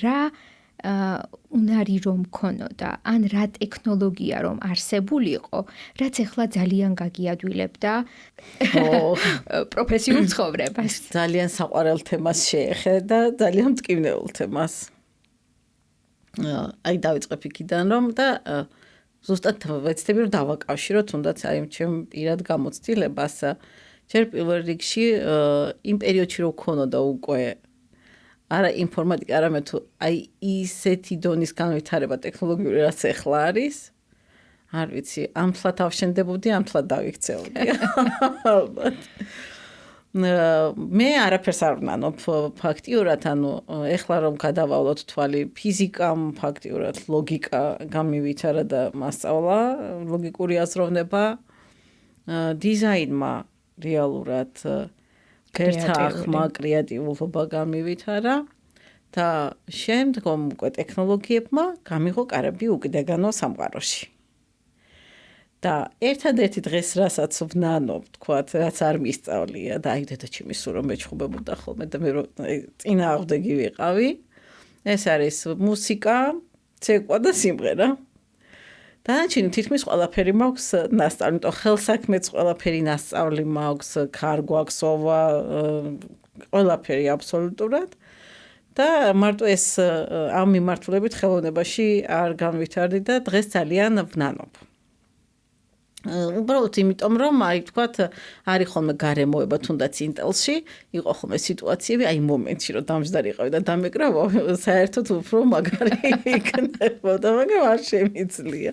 რა უნარი რომ ქონოდა, ან რა ტექნოლოგია რომ არსებულიყო, რაც ეხლა ძალიან გაგიადვილებდა პროფესიულ ცხოვრებას. ძალიან საყვარელ თემას შეეხე და ძალიან მტკივნეულ თემას. აი დავიწყებ იქიდან რომ და ზუსტად ვეცდები რომ დავაკავშირო თუნდაც აი ჩემ პირად გამოცდილებას. ჯერ პირველ რიგში იმ პერიოდში რო ქონოდა უკვე არა ინფორმატიკა, არამედ თუ აი ისეთი დონის განვითარება ტექნოლოგიური რაც ახლა არის, არ ვიცი, ამთლად ავშენდებოდი, ამთლად დავიქცეოდი. ალბათ. მე არაფერს არ ვნანობ ფაქტიურად, ანუ ეხლა რომ გადავალოთ თვალი ფიზიკამ, ფაქტიურად ლოგიკა გამივითარა და მასწავლა, ლოგიკური აზროვნება, დიზაინმა რეალურად კერთახმა კრეატიულობა გამივითარა და შემდგომ უკვე ტექნოლოგიებმა გამიღო კარები უკიდეგანო სამყაროში. და ერთადერთი დღეს რასაც ვნანობ, თქვათ, რაც არ მისწავლია და აი დედაჩემი სულ რომ მეჩხუბებოდა ხოლმე და მე წინააღმდეგი ვიყავი, ეს არის მუსიკა, ცეკვა და სიმღერა. დანარჩენი თითქმის ყველაფერი მაქვს ნასწავლი, იმიტომ ხელსაქმეც ყველაფერი ნასწავლი მაქვს, ქარგვა, ქსოვა, ყველაფერი აბსოლუტურად. და მარტო ეს ამ მიმართულებით ხელოვნებაში არ განვითარდი და დღეს ძალიან ვნანობ. უბრალოდ იმიტომ რომ აი თქვათ არის ხოლმე გარემოება თუნდაც ინტელში, იყო ხოლმე სიტუაციები, აი მომენტში რომ დამჯდარი იყავი და დამეკრავო, საერთოდ უფრო მაგარი იქნებოდა, მაგრამ არ შემიძლია.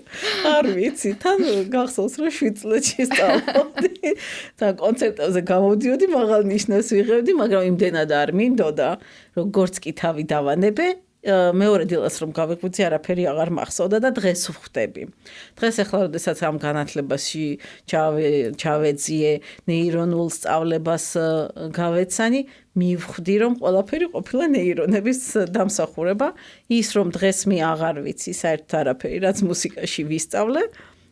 არ ვიცი, თან გახსოვს რომ 7 წლებში სწავლობდი და კონცერტებზე გამოვდიოდი, მაღალ ნიშნებს ვიღებდი, მაგრამ იმდენად არ მინდოდა, როგორც კი თავი დავანებე, მეორე დილას რომ გავიღვიძე, არაფერი აღარ მახსოვდა და დღეს ვხვდები. დღეს ახლა როდესაც ამ განათლებაში ჩავეძიე, ნეირონულ სწავლებას გავეცანი, მივხვდი რომ ყველაფერი ყოფილა ნეირონების დამსახურება, ის რომ დღეს მე აღარ ვიცი საერთოდ არაფერი, რაც მუსიკაში ვისწავლე,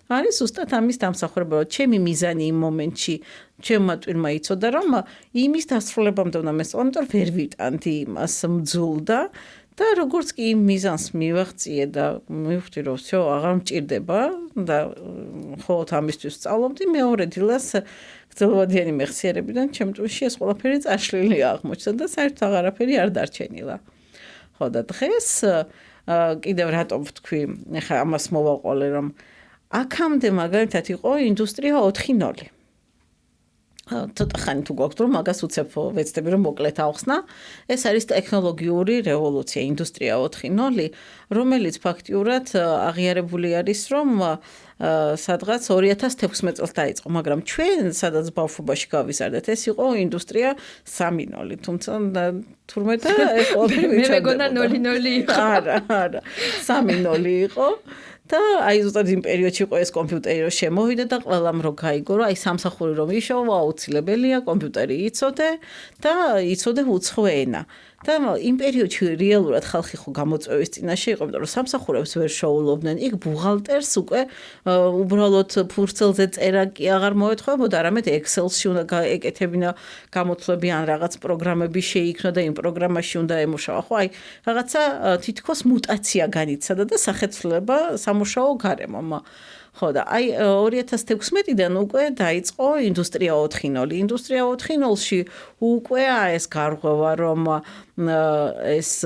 არის ზუსტად ამის დამსახურება, რომ ჩემი მიზანი იმ მომენტში ჩემმა ტვირმა იცოდა რომ იმის დასრულებამდე უნდა მესწავლო, იმიტომ რომ ვერ ვიტანდი იმას მძულდა და როგორც კი იმ მიზანს მივაღწიე და მივხვდი რომ всё აღარ მჭირდება და მხოლოდ ამისთვის სწავლობდი, მეორე დილას გრძელვადიანი მეხსიერებიდან ჩემ ტვინში ეს ყველაფერი წაშლილი აღმოჩნდა და საერთოდ აღარაფერი არ დარჩენილა. ხო და დღეს კიდევ რატომ ვთქვი, ეხლა ამას მოვაყოლე რომ აქამდე მაგალითად იყო ინდუსტრია 4.0. ცოტა ხანი თუ გვაქვს რომ მაგას უცებ ვეცდები რომ მოკლედ ავხსნა, ეს არის ტექნოლოგიური რევოლუცია, ინდუსტრია 4.0, რომელიც ფაქტიურად აღიარებული არის რომ სადღაც 2016 წელს დაიწყო, მაგრამ ჩვენ სადაც ბავშვობაში გავიზარდეთ, ეს იყო ინდუსტრია 3.0, თუმცა თურმე და ეს ყველაფერი მე მეგონა 0.0 იყო. არა, 3.0 იყო. და აი ზუსტად იმ პერიოდში იყო ეს კომპიუტერი რომ შემოვიდა და ყველამ რო გაიგო რომ აი სამსახური რომ იშოვა აუცილებელია კომპიუტერი იცოდე და იცოდე უცხო ენა და იმ პერიოდში რეალურად ხალხი ხო გამოწვევის წინაშე იყო, იმიტომ რომ სამსახურებს ვერ შოულობდნენ. იქ ბუღალტერს უკვე უბრალოდ ფურცელზე წერა კი აღარ მოეთხოვებოდა, არამედ Excel-ში უნდა ეკეთებინა გამოთვლები ან რაღაც პროგრამები შეიქმნა და იმ პროგრამაში უნდა ემუშავა. ხო, აი რაღაცა თითქოს მუტაცია განიცადა და სახეცვლილება სამუშაო გარემომ. ხო და აი 2016-დან უკვე დაიწყო ინდუსტრია 4.0. ინდუსტრია 4.0-ში უკვე ეს გარღვევა რომ ეს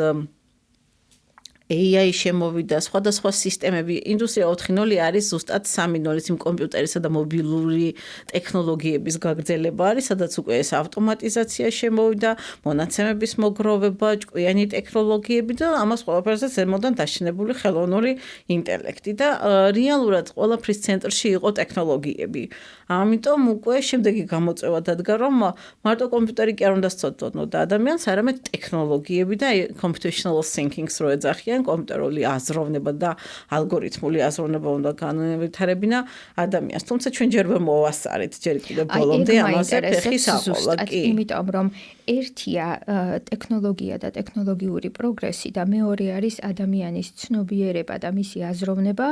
AI შემოვიდა, სხვადასხვა სისტემები. ინდუსტრია 4.0 არის ზუსტად 3.0-ის იმ კომპიუტერისა და მობილური ტექნოლოგიების გაგრძელება არის, სადაც უკვე ეს ავტომატიზაცია შემოვიდა, მონაცემების მოგროვება, ჭკვიანი ტექნოლოგიები და ამას ყველაფერზე ზემოდან დაშენებული ხელოვნური ინტელექტი და რეალურად ყველაფრის ცენტრში იყო ტექნოლოგიები. ამიტომ უკვე შემდეგი გამოწვევა დადგა, რომ მარტო კომპიუტერი კი არ უნდა სწოდნოდა ადამიანს, არამედ ტექნოლოგიები და computational thinking-ს რო ეძახიან კომპიუტერული აზროვნება და ალგორითმული აზროვნება უნდა განვითარებინა ადამიანს. თუმცა ჩვენ ჯერ ვერ მოვასწარეთ ჯერ კიდევ ბოლომდე ამაზე ფეხის აყოლა კი. იმიტომ რომ ერთია ტექნოლოგია და ტექნოლოგიური პროგრესი და მეორე არის ადამიანის ცნობიერება და მისი აზროვნება.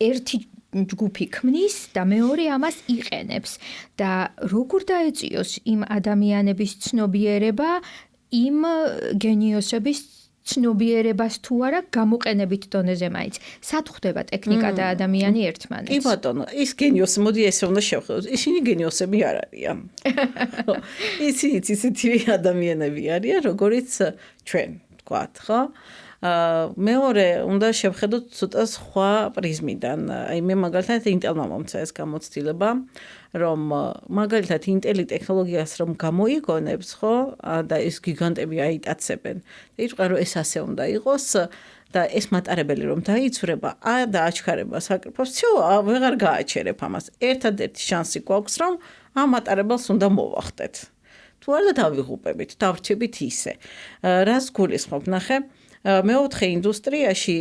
ერთი ჯგუფი ქმნის და მეორე ამას იყენებს და როგორ დაეწიოს იმ ადამიანების ცნობიერება იმ გენიოსების ცნობიერებას თუ არა გამოყენებით დონეზე მაინც. სად ხდება ტექნიკა და ადამიანი ერთმანეთს? კი ბატონო, ის გენიოსი, მოდი ესე უნდა შევხედოთ. ისინი გენიოსები არ არიან. ისინი ისეთი ადამიანები არიან, როგორიც ჩვენ, თქვათ, ხო? მეორე უნდა შევხედოთ ცოტა სხვა პრიზმიდან. აი მე მაგალითად ინტელმა მომცა ეს გამოცდილება, რომ მაგალითად ინტელი ტექნოლოგიას რომ გამოიგონებს, ხო, და ეს გიგანტები აიტაცებენ. და იტყვა რომ ეს ასე უნდა იყოს და ეს მატარებელი რომ დაიცვრება, და აჩქარება საკრიფოს, всё, ვეღარ გააჩერებ ამას. ერთადერთი შანსი გვაქვს, რომ ამ მატარებელს უნდა მოვახდეთ. თუ არა დავიღუპებით, დავრჩებით ისე. რას გულისხმობ, ნახე? მეოთხე ინდუსტრიაში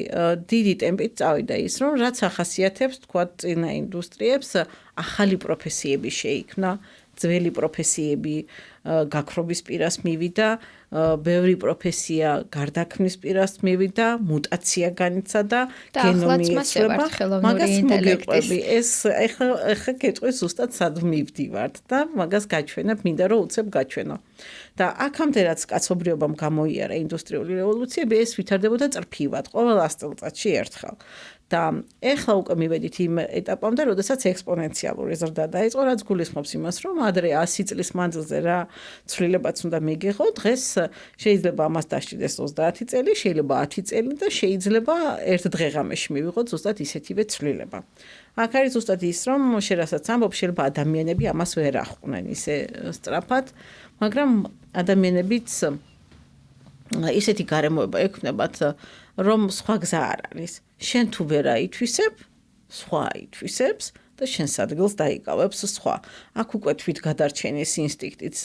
დიდი ტემპით წავიდა ის, რომ რაც ახასიათებს, თქვათ, წინა ინდუსტრიებს, ახალი პროფესიები შეიქმნა, ძველი პროფესიები გაქრობის პირას მივიდა, ბევრი პროფესია გარდაქმნის პირას მივიდა, მუტაცია განიცადა, გენომი ეცვლება, მაგას მოგეყვები. ეს ეხლა გეტყვი ზუსტად სად მივდივართ და მაგას გაჩვენებ, მინდა რომ უცებ გაჩვენო. და აქამდე რაც კაცობრიობამ გამოიარა ინდუსტრიული რევოლუციები, ეს ვითარდებოდა წრფივად, ყოველ 100 წელიწადში ერთხელ. და ეხლა უკვე მივედით იმ ეტაპამდე, როდესაც ექსპონენციალური ზრდა დაიწყო, რაც გულისხმობს იმას, რომ ადრე 100 წლის მანძილზე რა ცვლილებაც უნდა მიიღო, დღეს შეიძლება ამას დასჭირდეს 30 წელი, შეიძლება 10 წელი და შეიძლება ერთ დღეღამეში მივიღოთ ზუსტად ისეთივე ცვლილება. აქ არის ზუსტად ის, რომ შენ რასაც ამბობ, შეიძლება ადამიანები ამას ვერ ახვნენ ისე სწრაფად, მაგრამ ადამიანებიც ისეთი გარემოება ექნებათ, რომ სხვა გზა არ არის. შენ თუ ვერ აითვისებ, სხვა აითვისებს და შენს ადგილს დაიკავებს სხვა. აქ უკვე თვითგადარჩენის ინსტინქტიც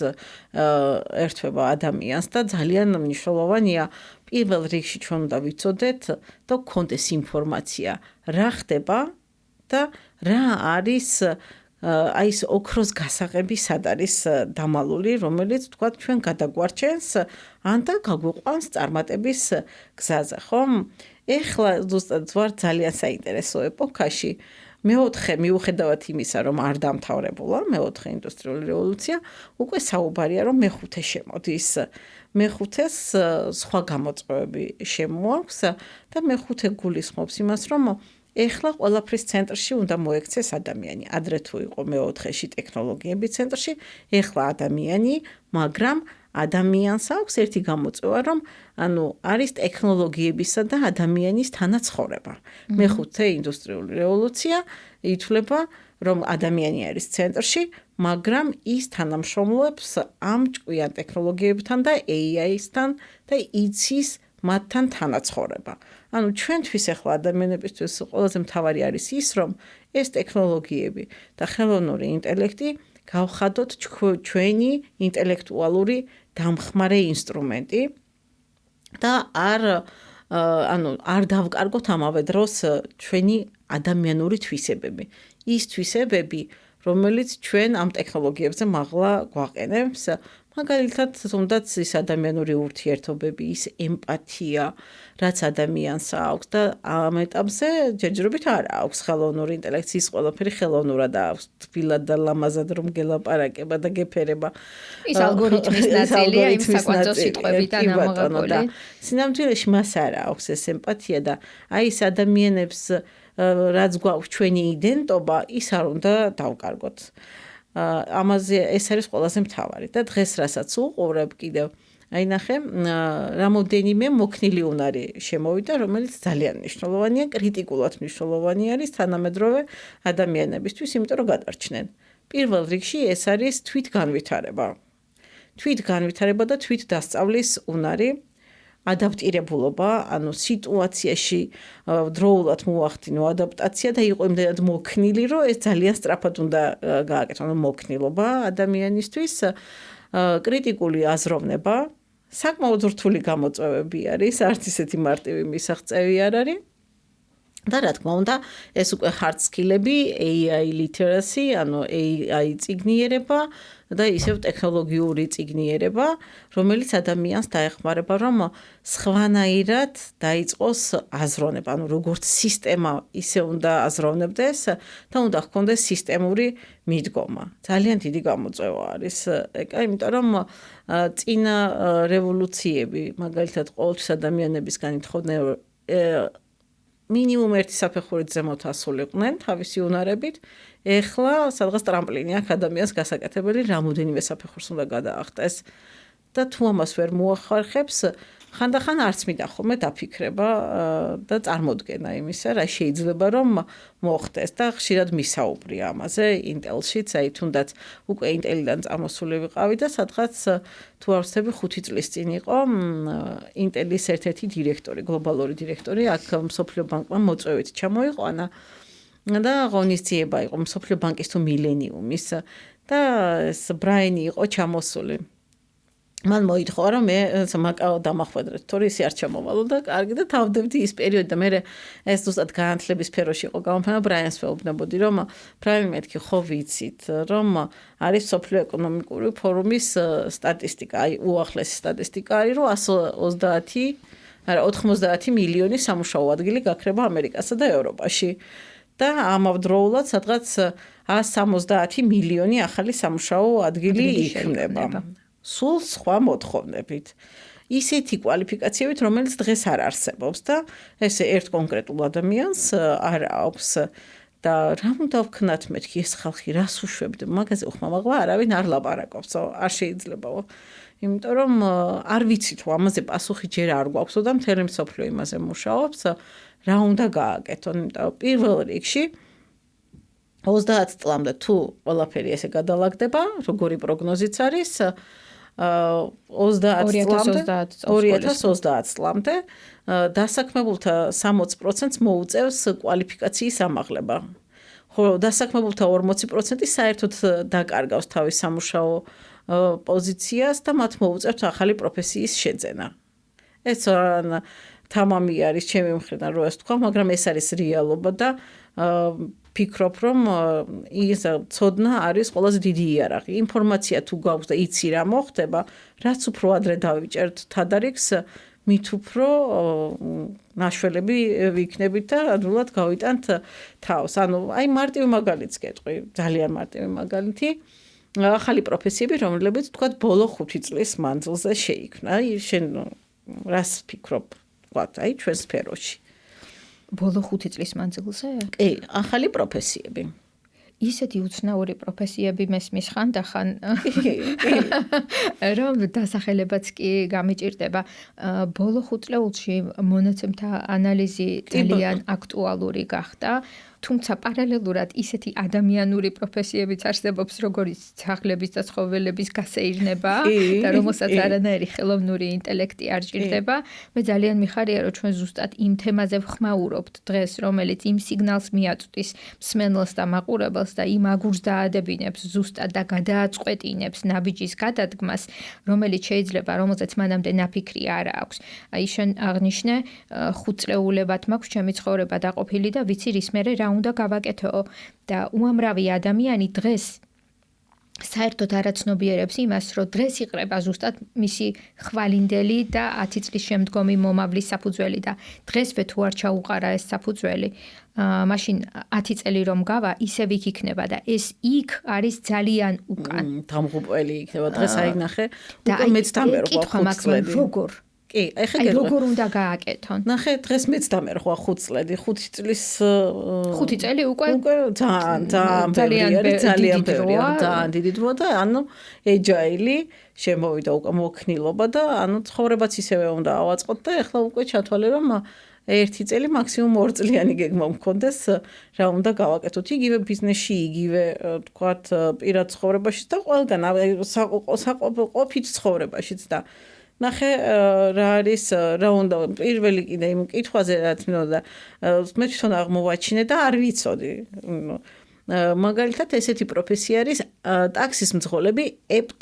ერთვება ადამიანს და ძალიან მნიშვნელოვანია პირველ რიგში ჩვენ უნდა ვიცოდეთ და გქონდეს ინფორმაცია, რა ხდება და რა არის აი ეს ოქროს გასაღები სად არის დამალული, რომელიც თქვათ ჩვენ გადაგვარჩენს ან და გაგვიყვანს წარმატების გზაზე, ხო? ეხლა ზუსტად ვარ ძალიან საინტერესო ეპოქაში. მეოთხე მიუხედავად იმისა, რომ არ დამთავრებულა მეოთხე ინდუსტრიული რევოლუცია, უკვე საუბარია, რომ მეხუთე შემოდის. მეხუთეს სხვა გამოწვევები შემოაქვს და მეხუთე გულისხმობს იმას, რომ ეხლა ყველაფრის ცენტრში უნდა მოექცეს ადამიანი. ადრე თუ იყო მეოთხეში ტექნოლოგიების ცენტრში, ეხლა ადამიანი, მაგრამ ადამიანს აქვს ერთი გამოწვევა, რომ ანუ არის ტექნოლოგიებისა და ადამიანის თანაცხოვრება. მეხუთე ინდუსტრიული რევოლუცია ითვლება, რომ ადამიანი არის ცენტრში, მაგრამ ის თანამშრომლობს ამ ჭკვიან ტექნოლოგიებთან და AI-სთან და იცის მათთან თანაცხოვრება. ანუ ჩვენთვის ახლა ადამიანებისთვის ყველაზე მთავარი არის ის, რომ ეს ტექნოლოგიები და ხელოვნური ინტელექტი გავხადოთ ჩვენი ინტელექტუალური დამხმარე ინსტრუმენტი და არ ანუ არ დავკარგოთ ამავე დროს ჩვენი ადამიანური თვისებები. ის თვისებები, რომელიც ჩვენ ამ ტექნოლოგიებზე მაღლა გვაყენებს, მაგალითად, თუნდაც ის ადამიანური ურთიერთობები, ის ემპათია, რაც ადამიანს აქვს და ამ ეტაპზე ჯერჯერობით არ აქვს ხელოვნური ინტელექტი, ის ყველაფერი ხელოვნურად აქვს, თბილად და ლამაზად რომ გელაპარაკება და გეფერება. ის ალგორითმის ნაწილია იმ საკვანძო სიტყვებიდან ამოღებული. სინამდვილეში მას არ აქვს ეს ემპათია და აი ეს ადამიანებს რაც გვაქვს ჩვენი იდენტობა, ის არ უნდა დავკარგოთ. ამაზე ეს არის ყველაზე მთავარი და დღეს რასაც უყურებ კიდევ აი ნახე რამოდენიმე მოქნილი უნარი შემოვიდა რომელიც ძალიან მნიშვნელოვანია კრიტიკულად მნიშვნელოვანი არის თანამედროვე ადამიანებისთვის იმიტომ რომ გადარჩნენ პირველ რიგში ეს არის თვითგანვითარება და თვითდასწავლის უნარი ადაპტირებულობა, ანუ სიტუაციაში დროულად მოახდინო ადაპტაცია და იყო იმდენად მოქნილი, რომ ეს ძალიან სწრაფად უნდა გააკეთო, ანუ მოქნილობა ადამიანისთვის, კრიტიკული აზროვნება, საკმაოდ რთული გამოწვევები არის, არც ისეთი მარტივი მისაღწევი არ არის. და რა თქმა უნდა, ეს უკვე hard skill-ები, AI literacy, ანუ AI წიგნიერება და ისევ ტექნოლოგიური წიგნიერება, რომელიც ადამიანს დაეხმარება, რომ სხვანაირად დაიწყოს აზროვნება, ანუ როგორც სისტემა ისე უნდა აზროვნებდეს და უნდა ჰქონდეს სისტემური მიდგომა. ძალიან დიდი გამოწვევა არის ეკა, იმიტომ რომ წინა რევოლუციები, მაგალითად, ყოველთვის ადამიანებისგან ითხოვდნენ მინიმუმ ერთი საფეხურით ზემოთ ასულიყვნენ თავისი უნარებით. ეხლა სადღაც ტრამპლინი აქვს ადამიანს გასაკეთებელი, რამოდენიმე საფეხურს უნდა გადაახტეს. და თუ ამას ვერ მოახერხებს, ხანდახან არც მინდა ხოლმე დაფიქრება და წარმოდგენა იმისა, რა შეიძლება რომ მოხდეს და ხშირად მისაუბრია ამაზე ინტელშიც, აი თუნდაც უკვე ინტელიდან წამოსული ვიყავი და სადღაც თუ არ ვცდები 5 წლის წინ იყო ინტელის ერთ-ერთი დირექტორი, გლობალური დირექტორი, აქ მსოფლიო ბანკმა მოწვევით ჩამოიყვანა და ღონისძიება იყო მსოფლიო ბანკის თუ მილენიუმის და ეს ბრაინი იყო ჩამოსული. მან მოითხოვა რომ მე მაკაო დამახვედრეთ, თორე ისე არ ჩამოვალო და კარგი და თავდებდი ის პერიოდი და მე ეს ზუსტად განათლების სფეროში იყო გამოფენა ბრაინს ვეუბნებოდი რომ ბრაინ მეთქი ხო ვიცით რომ არის სოფლიო ეკონომიკური ფორუმის სტატისტიკა, აი უახლესი სტატისტიკა არის რომ 90 მილიონი სამუშაო ადგილი გაქრება ამერიკასა და ევროპაში და ამავდროულად სადღაც 170 მილიონი ახალი სამუშაო ადგილი იქნება. სულ სხვა მოთხოვნებით. ისეთი კვალიფიკაციებით, რომელიც დღეს არ არსებობს და ესე ერთ კონკრეტულ ადამიანს არ აქვს და რა უნდა ვქნათ მეთქი ეს ხალხი რას უშვებდა მაგაზე უხმამაღლა არავინ არ ლაპარაკობს, არ შეიძლება. იმიტომ რომ არ ვიცი თუ ამაზე პასუხი ჯერ არ გვაქვს და მთელი მსოფლიო იმაზე მუშაობს, რა უნდა გააკეთონ. პირველ რიგში 30 წლამდე თუ ყველაფერი ესე გადალაგდება, როგორი პროგნოზიც არის 2030 წლამდე დასაქმებულთა 60%-ს მოუწევს კვალიფიკაციის ამაღლება. ხო, დასაქმებულთა 40% საერთოდ დაკარგავს თავის სამუშაო პოზიციას და მათ მოუწევთ ახალი პროფესიის შეძენა. ეს თამამი არის ჩემი მხრიდან რო ეს თქვა, მაგრამ ეს არის რეალობა და ფიქრობ რომ ის ცოდნა არის ყველაზე დიდი იარაღი. ინფორმაცია თუ გვაქვს და იცი რა მოხდება, რაც უფრო ადრე დავიჭერთ თადარიგს, მით უფრო ნაშველები ვიქნებით და ადვილად გავიტანთ თავს. ანუ აი მარტივი მაგალითს გეტყვი, ძალიან მარტივი მაგალითი. ახალი პროფესიები, რომლებიც თქვა ბოლო 5 წლის მანძილზე შეიქმნა. აი შენ რას ფიქრობ, თქვა, აი ჩვენ სფეროში. ბოლო 5 წლის მანძილზე? კი, ახალი პროფესიები. ისეთი უცნაური პროფესიები მესმის ხანდახან, რომ დასახელებაც კი გამიჭირდება. ბოლო 5 წლებში მონაცემთა ანალიზი ძალიან აქტუალური გახდა. თუმცა პარალელურად ისეთი ადამიანური პროფესიებიც არსებობს, როგორიც ძაღლების და ცხოველების გასეირნება და რომელსაც არანაირი ხელოვნური ინტელექტი არ ჭირდება. მე ძალიან მიხარია, რომ ჩვენ ზუსტად იმ თემაზე ვხმაურობთ დღეს, რომელიც იმ სიგნალს მიაწვდის მსმენელს და მაყურებელს და იმ აგურს დაადებინებს ზუსტად და გადააწყვეტინებს ნაბიჯის გადადგმას, რომელიც შეიძლება, რომელზეც მანამდე ნაფიქრი არ აქვს. აი შენ აღნიშნე 5 წლეულებად მაქვს ჩემი ცხოვრება დაყოფილი და ვიცი რის მერე რა უნდა გავაკეთო და უამრავი ადამიანი დღეს საერთოდ არაცნობიერებს იმას, რომ დღეს იყრება ზუსტად მისი ხვალინდელი და 10 წლის შემდგომი მომავლის საფუძველი და დღესვე თუ არ ჩაუყარა ეს საფუძველი, მაშინ 10 წელი რომ გავა, ისევ იქ იქნება და ეს იქ არის ძალიან უკან. დამღუპველი იქნება. დღეს აი ნახე, უკვე მეც დამერხვა 5 წლები. როგორ? კი, ეხლა როგორ უნდა გააკეთონ? ნახე, დღეს მეც დამერხვა 5 წლები, 5 წლის 5 წელი უკვე ძალიან ბევრია, ძალიან დიდი დროა და ანუ agile შემოვიდა უკვე მოქნილობა და ანუ ცხოვრებაც ისევე უნდა ავაწყოთ და ეხლა უკვე ჩათვალე რომ 1 წელი მაქსიმუმ 2 წლიანი გეგმა მქონდეს რა უნდა გავაკეთოთ იგივე ბიზნესში, იგივე თქვათ პირად ცხოვრებაში და ყველგან საყოფით ცხოვრებაშიც და ნახე რა არის რა უნდა პირველი კიდე იმ კითხვაზე რაც მინდოდა მე თვითონ აღმოვაჩინე და არ ვიცოდი მაგალითად ესეთი პროფესია არის ტაქსის მძღოლები,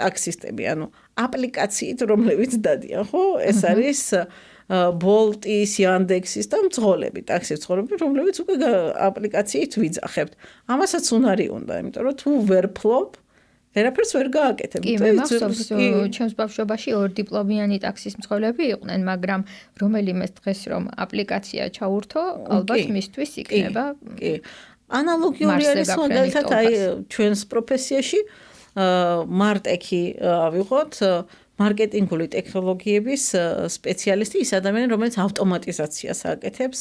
ტაქსისტები, ანუ აპლიკაციით რომლებიც დადიან, ხო? ეს არის Bolt-ის, Yandex-ის და მძღოლები, ტაქსის მძღოლები, რომლებიც უკვე აპლიკაციით ვიძახებთ. ამასაც უნარი უნდა, იმიტომ რომ თუ ვერ ფლობ ვერაფერს ვერ გააკეთებ. კი, მე მახსოვს, ჩემს ბავშვობაში 2 დიპლომიანი ტაქსის მძღოლები იყვნენ, მაგრამ რომელიმე დღეს რომ აპლიკაცია ჩაურთო, ალბათ მისთვის იქნება. კი. ანალოგიური არის მაგალითად აი ჩვენს პროფესიაში მარტექი ავიღოთ მარკეტინგული ტექნოლოგიების სპეციალისტი ის ადამიანი რომელიც ავტომატიზაციას აკეთებს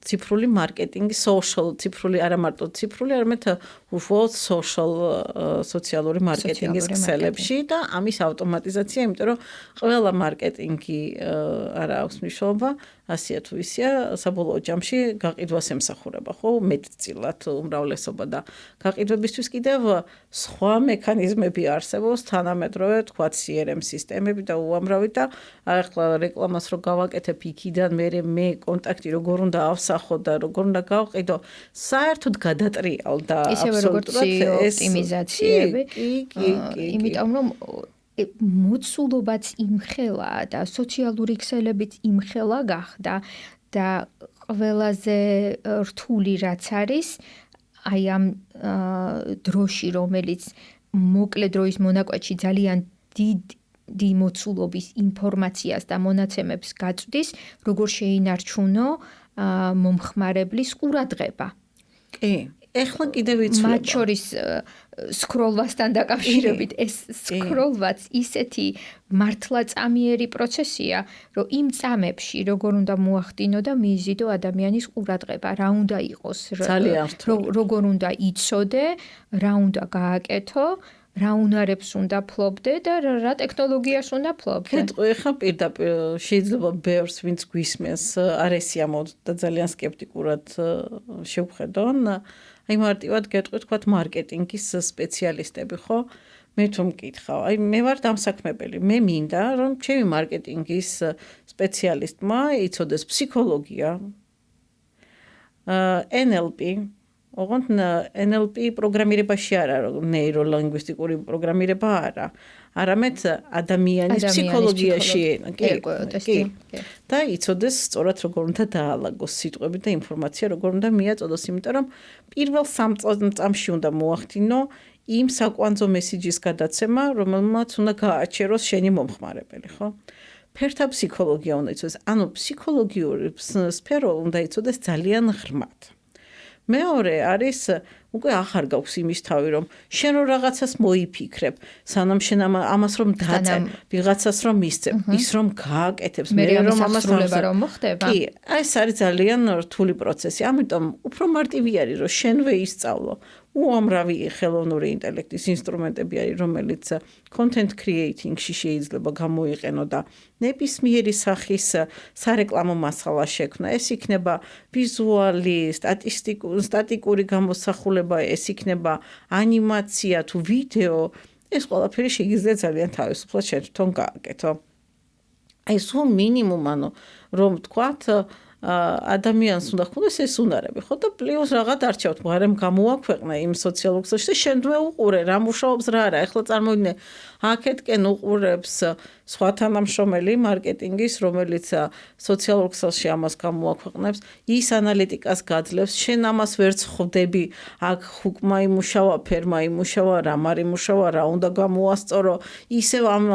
ციფრული მარკეტინგი social ციფრული არა მარტო ციფრული არამედ უბრალოდ social სოციალური მარკეტინგის ქსელებში და ამის ავტომატიზაცია იმიტომ რომ ყველა მარკეტინგი არა აქვს მნიშვნელობა ასია თუ ისია საბოლოო ჯამში გაყიდვას ემსახურება ხო მეტწილად უმრავლესობა და გაყიდვებისთვის კიდევ სხვა მექანიზმები არსებობს თანამედროვე თქვა CRM სისტემები და უამრავი და ახლა რეკლამას რო გავაკეთებ იქიდან მე კონტაქტი როგორ უნდა ავსახო და როგორ უნდა გავყიდო საერთოდ გადატრიალ და აბსოლუტურად ოპტიმიზაციები კი იმიტომ რომ მოცულობაც იმხელა და სოციალური ქსელებიც იმხელა გახდა და ყველაზე რთული რაც არის აი ამ დროში რომელიც მოკლე დროის მონაკვეთში ძალიან დიდი მოცულობის ინფორმაციას და მონაცემებს გაწვდის როგორ შეინარჩუნო მომხმარებლის ყურადღება კი ეხლა კიდე ვიცვლება. მათ შორის სკროლვასთან დაკავშირებით ეს სკროლვაც ისეთი მართლაწამიერი პროცესია, რომ იმ წამებში როგორ უნდა მოახდინო და მიიზიდო ადამიანის ყურადღება, რა უნდა იყოს, როგორ უნდა იცოდე, რა უნდა გააკეთო, რა უნარებს უნდა ფლობდე და რა ტექნოლოგიას უნდა ფლობდე. ეხლა პირდაპირ შეიძლება ბევრს ვინც გვისმენს არ ესიამოდ და ძალიან სკეპტიკურად შევხედონ აი მარტივად გეტყვით თქვათ მარკეტინგის სპეციალისტები ხო მე თუ მკითხავ აი მე ვარ დამსაქმებელი მე მინდა რომ ჩემი მარკეტინგის სპეციალისტმა იცოდეს ფსიქოლოგია NLP ოღონდ NLP პროგრამირებაში არა ნეიროლინგვისტიკური პროგრამირება არა არამედ ადამიანის ფსიქოლოგიაში კი და იცოდეს სწორად როგორ უნდა დაალაგოს სიტყვები და ინფორმაცია როგორ უნდა მიაწოდოს იმიტომ რომ პირველ 3 წამში უნდა მოახდინო იმ საკვანძო მესიჯის გადაცემა რომელმაც უნდა გააჩეროს შენი მომხმარებელი ხო ფერთა ფსიქოლოგია უნდა იცოდეს ანუ ფსიქოლოგიური სფერო უნდა იცოდეს ძალიან ღრმად მეორე არის უკვე ახარ გაქვს იმის თავი რომ შენ რო რაღაცას მოიფიქრებ სანამ შენ ამას რომ დაწე ვიღაცას რომ მისცემ ის რომ გააკეთებს მე რომ ამას რომ მოხდება კი ეს არის ძალიან რთული პროცესი ამიტომ უფრო მარტივი არის რომ შენვე ისწავლო უამრავი ხელოვნური ინტელექტის ინსტრუმენტები არის, რომელიც content creating-ში შეიძლება გამოიყენო და ნებისმიერი სახის სარეკლამო მასალა შექმნა. ეს იქნება ვიზუალი, სტატიკური გამოსახულება, ეს იქნება ანიმაცია თუ ვიდეო. ეს ყველაფერი შეგიძლიათ ძალიან თავისუფლად შენ თვითონ გააკეთო. აი სულ მინიმუმ რომ ვთქვათ ადამიანს უნდა ჰქონდეს ეს უნარები, ხო და პლუს რაღაც არჩევთ, მაგრამ გამოაქვეყნა იმ სოციალურ ქსელში და შენ უყურე რა მუშაობს რა არა. ეხლა წარმოიდგინე, აქეთკენ უყურებს სხვა თანამშრომელი მარკეტინგის, რომელიც სოციალურ ქსელში ამას გამოაქვეყნებს, ის ანალიტიკას გაძლევს, შენ ამას ვერც ხვდები, აქ ხუკმა იმუშავა, ფერმა იმუშავა, რა მარ იმუშავა, რა უნდა გამოასწორო, ისევ ამ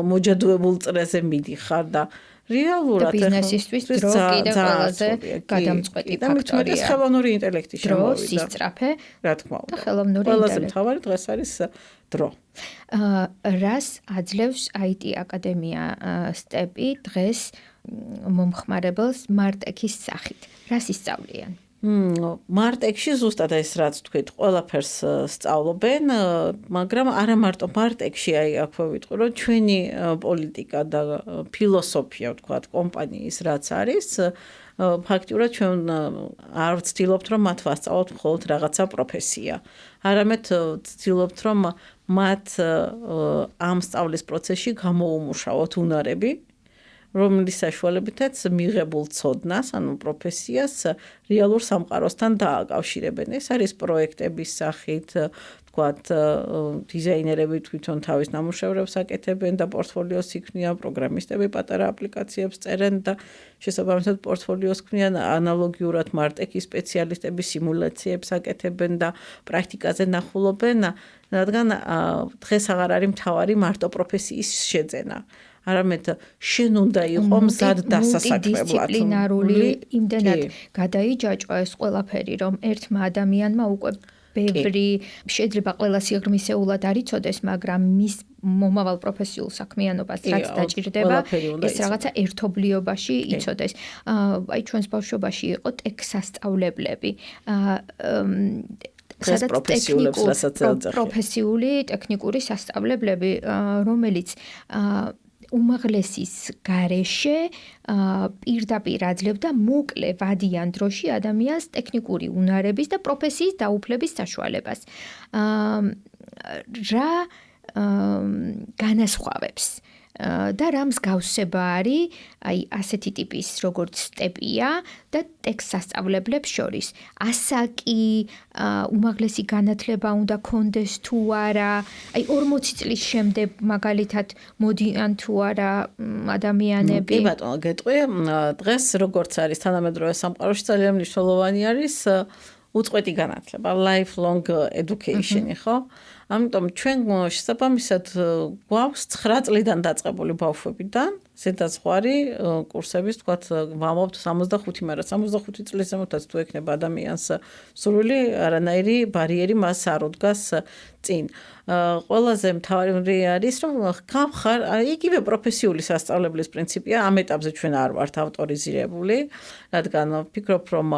მოჯადოებულ წრეზე მიდიხარ და რეალურად ბიზნესისთვის დრო კიდე ყველაზე გადამწყვეტი ფაქტორია. ეს ხელოვნური ინტელექტი შემოვიდა. დრო, სისწრაფე, რა თქმა უნდა. და ხელოვნური ყველაზე ინტელექტი. მთავარი დღეს არის დრო. რას აძლევს IT აკადემია სტეპი დღეს მომხმარებელს მარტექის სახით? რას ისწავლიან? მარტექში ზუსტად ეს რაც თქვით, ყველაფერს სწავლობენ, მაგრამ არა მარტო მარტექში, აი აქვე ვიტყვი, რომ ჩვენი პოლიტიკა და ფილოსოფია, ვთქვათ, კომპანიის რაც არის, ფაქტიურად ჩვენ არ ვცდილობთ, რომ მათ ვასწავლოთ მხოლოდ რაღაცა პროფესია. არამედ ვცდილობთ, რომ მათ ამ სწავლის პროცესში გამოუმუშაოთ უნარები, რომლის საშუალებითაც მიღებულ ცოდნას, ანუ პროფესიას რეალურ სამყაროსთან დააკავშირებენ. ეს არის პროექტების სახით, ვთქვათ, დიზაინერები თვითონ თავის ნამუშევრებს აკეთებენ და პორტფოლიოს იქმნიან, პროგრამისტები პატარა აპლიკაციებს წერენ და შესაბამისად პორტფოლიოს ქმნიან, ანალოგიურად მარტექის სპეციალისტები სიმულაციებს აკეთებენ და პრაქტიკაზე ნახულობენ, რადგან დღეს აღარ არის მთავარი მარტო პროფესიის შეძენა. არამედ შენ უნდა იყო მზად დასასაქმებლად. დისციპლინარული იმდენად გადაიჯაჭვა ეს ყველაფერი, რომ ერთმა ადამიანმა უკვე ბევრი შეიძლება ყველა სიღრმისეულად არ იცოდეს, მაგრამ მის მომავალ პროფესიულ საქმიანობას რაც დაჭირდება, ეს რაღაცა ერთობლიობაში იცოდეს. აი ჩვენს ბავშვობაში იყო ტექსასწავლებლები. სადაც პროფესიული ტექნიკური სასწავლებლები, რომელიც უმაღლესის გარეშე პირდაპირ აძლევდა მოკლე ვადიან დროში ადამიანს ტექნიკური უნარების და პროფესიის დაუფლების საშუალებას. რა განასხვავებს და რა მსგავსება არის აი ასეთი ტიპის როგორც სტეპია და ტექსასწავლებლებს შორის. ასაკი, უმაღლესი განათლება უნდა კონდეს თუ არა, აი 40 წლის შემდეგ მაგალითად მოდიან თუ არა ადამიანები. კი ბატონო, გეტყვი, დღეს როგორც არის თანამედროვე სამყაროში ძალიან მნიშვნელოვანი არის უწყვეტი განათლება, lifelong education, ხო? ამიტომ ჩვენ შესაბამისად გვაქვს 9 წლიდან დაწყებული ბავშვებიდან, ზედაზღვარი კურსების, თქვათ, ვამბობთ 65, მაგრამ 65 წლის ზემოთაც თუ ექნება ადამიანს სრული არანაირი ბარიერი მას არ უდგას წინ. ყველაზე მთავარი არის, რომ გავხარ იგივე პროფესიული სასწავლებლის პრინციპია, ამ ეტაპზე ჩვენ არ ვართ ავტორიზირებული, რადგან ვფიქრობ, რომ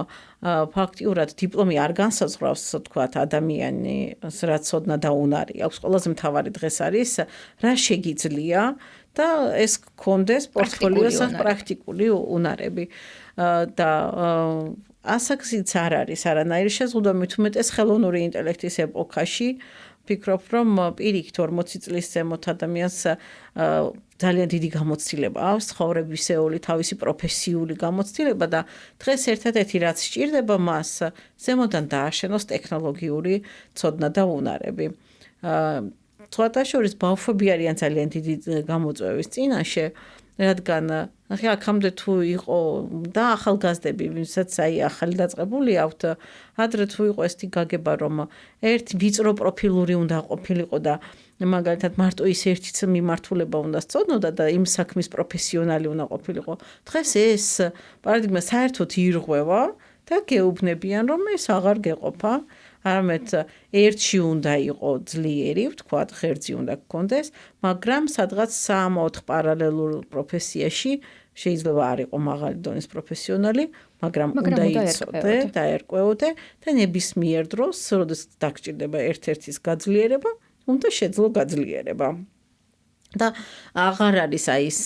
ფაქტიურად დიპლომი არ განსაზღვრავს, თქვათ, ადამიანის რა ცოდნა და უნარი აქვს. ყველაზე მთავარი დღეს არის რა შეგიძლია და ეს გქონდეს პორტფოლიოსთან პრაქტიკული უნარები. და ასაკზიც არ არის არანაირი შეზღუდვა, მით უმეტეს ხელოვნური ინტელექტის ეპოქაში. ვფიქრობ, რომ პირიქით 40 წლის ზემოთ ადამიანს ძალიან დიდი გამოცდილება აქვს, ცხოვრებისეული, თავისი პროფესიული გამოცდილება და დღეს ერთადერთი რაც სჭირდება მას, ზემოდან დააშენოს ტექნოლოგიური ცოდნა და უნარები. სხვათა შორის ბავშვები არიან ძალიან დიდი გამოწვევის წინაშე, რადგან აქამდე თუ იყო და ახალგაზრდები, ვისაც აი ახალი დაწყებული აქვთ, ადრე თუ იყო ესეთი გაგება, რომ ერთი ვიწრო პროფილური უნდა ყოფილიყო და მაგალითად მარტო ის ერთი მიმართულება უნდა სწოდნოდა და იმ საქმის პროფესიონალი უნდა ყოფილიყო. დღეს ეს პარადიგმა საერთოდ ირღვევა და გეუბნებიან, რომ ეს აღარ გეყოფა. არამედ ერთში უნდა იყო ძლიერი, ვთქვათ, ღერძი უნდა გქონდეს, მაგრამ სადღაც 3-4 პარალელურ პროფესიაში შეიძლება არ იყო მაღალი დონის პროფესიონალი, მაგრამ უნდა იცოდე და ერკვეოდე და ნებისმიერ დროს, როდესაც დაგჭირდება ერთ-ერთის გაძლიერება, უნდა შეძლო გაძლიერება. და აღარ არის ის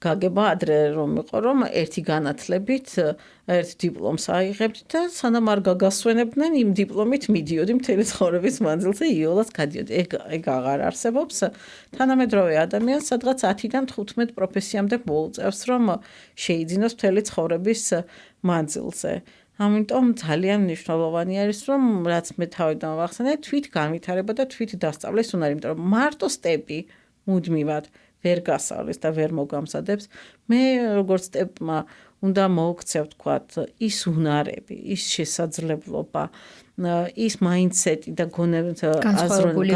გაგება ადრე რომ იყო რომ ერთი განათლებით ერთ დიპლომს აიღებთ და სანამ არ გაგასვენებდნენ იმ დიპლომით მიდიოდი მთელი ცხოვრების მანძილზე იოლას გადიოდი. ეგ აღარ არსებობს. თანამედროვე ადამიანს სადღაც 10-დან 15 პროფესიამდე მოუწევს რომ შეიძინოს მთელი ცხოვრების მანძილზე. ამიტომ ძალიან მნიშვნელოვანი არის რომ რაც მე თავიდან ვახსენე თვით განვითარება და თვით დასწავლის უნარი, იმიტომ რომ მარტო სტეპი მუდმივად ვერ გასავლის და ვერ მოგამზადებს. მე როგორც სტეპმა უნდა მოუქცევ თქვათ ის უნარები, ის შესაძლებლობა, ის მაინდსეტი და განსხვავებული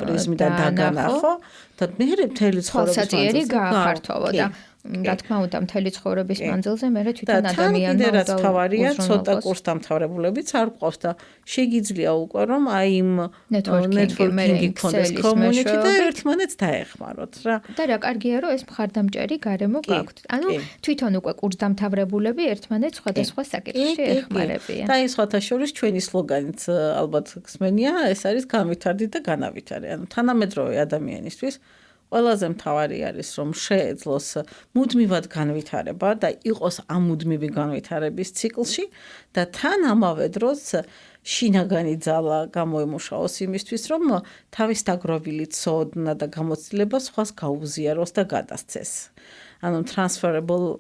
პრიზმიდან დაგანახო და მე მთელი ცხოვრების მანძილზე გააფართოვო და რა თქმა უნდა მთელი ცხოვრების მანძილზე მე თვითონ ადამიანმა და თავარია ცოტა კურსდამთავრებულებიც არ ყავს და შეგიძლია უკვე რომ აი იმ ნეტვორკინგი კონდეს კომუნიკი და ერთმანეთს დაეხმაროთ რა. და რა კარგია რომ ეს მხარდამჭერი გარემო გაქვთ. ანუ თვითონ უკვე კურსდამთავრებულები ერთმანეთს სხვადასხვა საკითხში ეხმარებიან. და ის სხვათა შორის ჩვენი სლოგანიც ალბათ გსმენია, ეს არის განვითარდი და განავითარე. ანუ თანამედროვე ადამიანისთვის ყველაზე მთავარი არის რომ შეეძლოს მუდმივად განვითარება და იყოს ამ მუდმივი განვითარების ციკლში და თან ამავე დროს შინაგანი ძალა გამოემუშაოს იმისთვის რომ თავის დაგროვილი ცოდნა და გამოცდილება სხვას გაუზიაროს და გადასცეს. ანუ transferable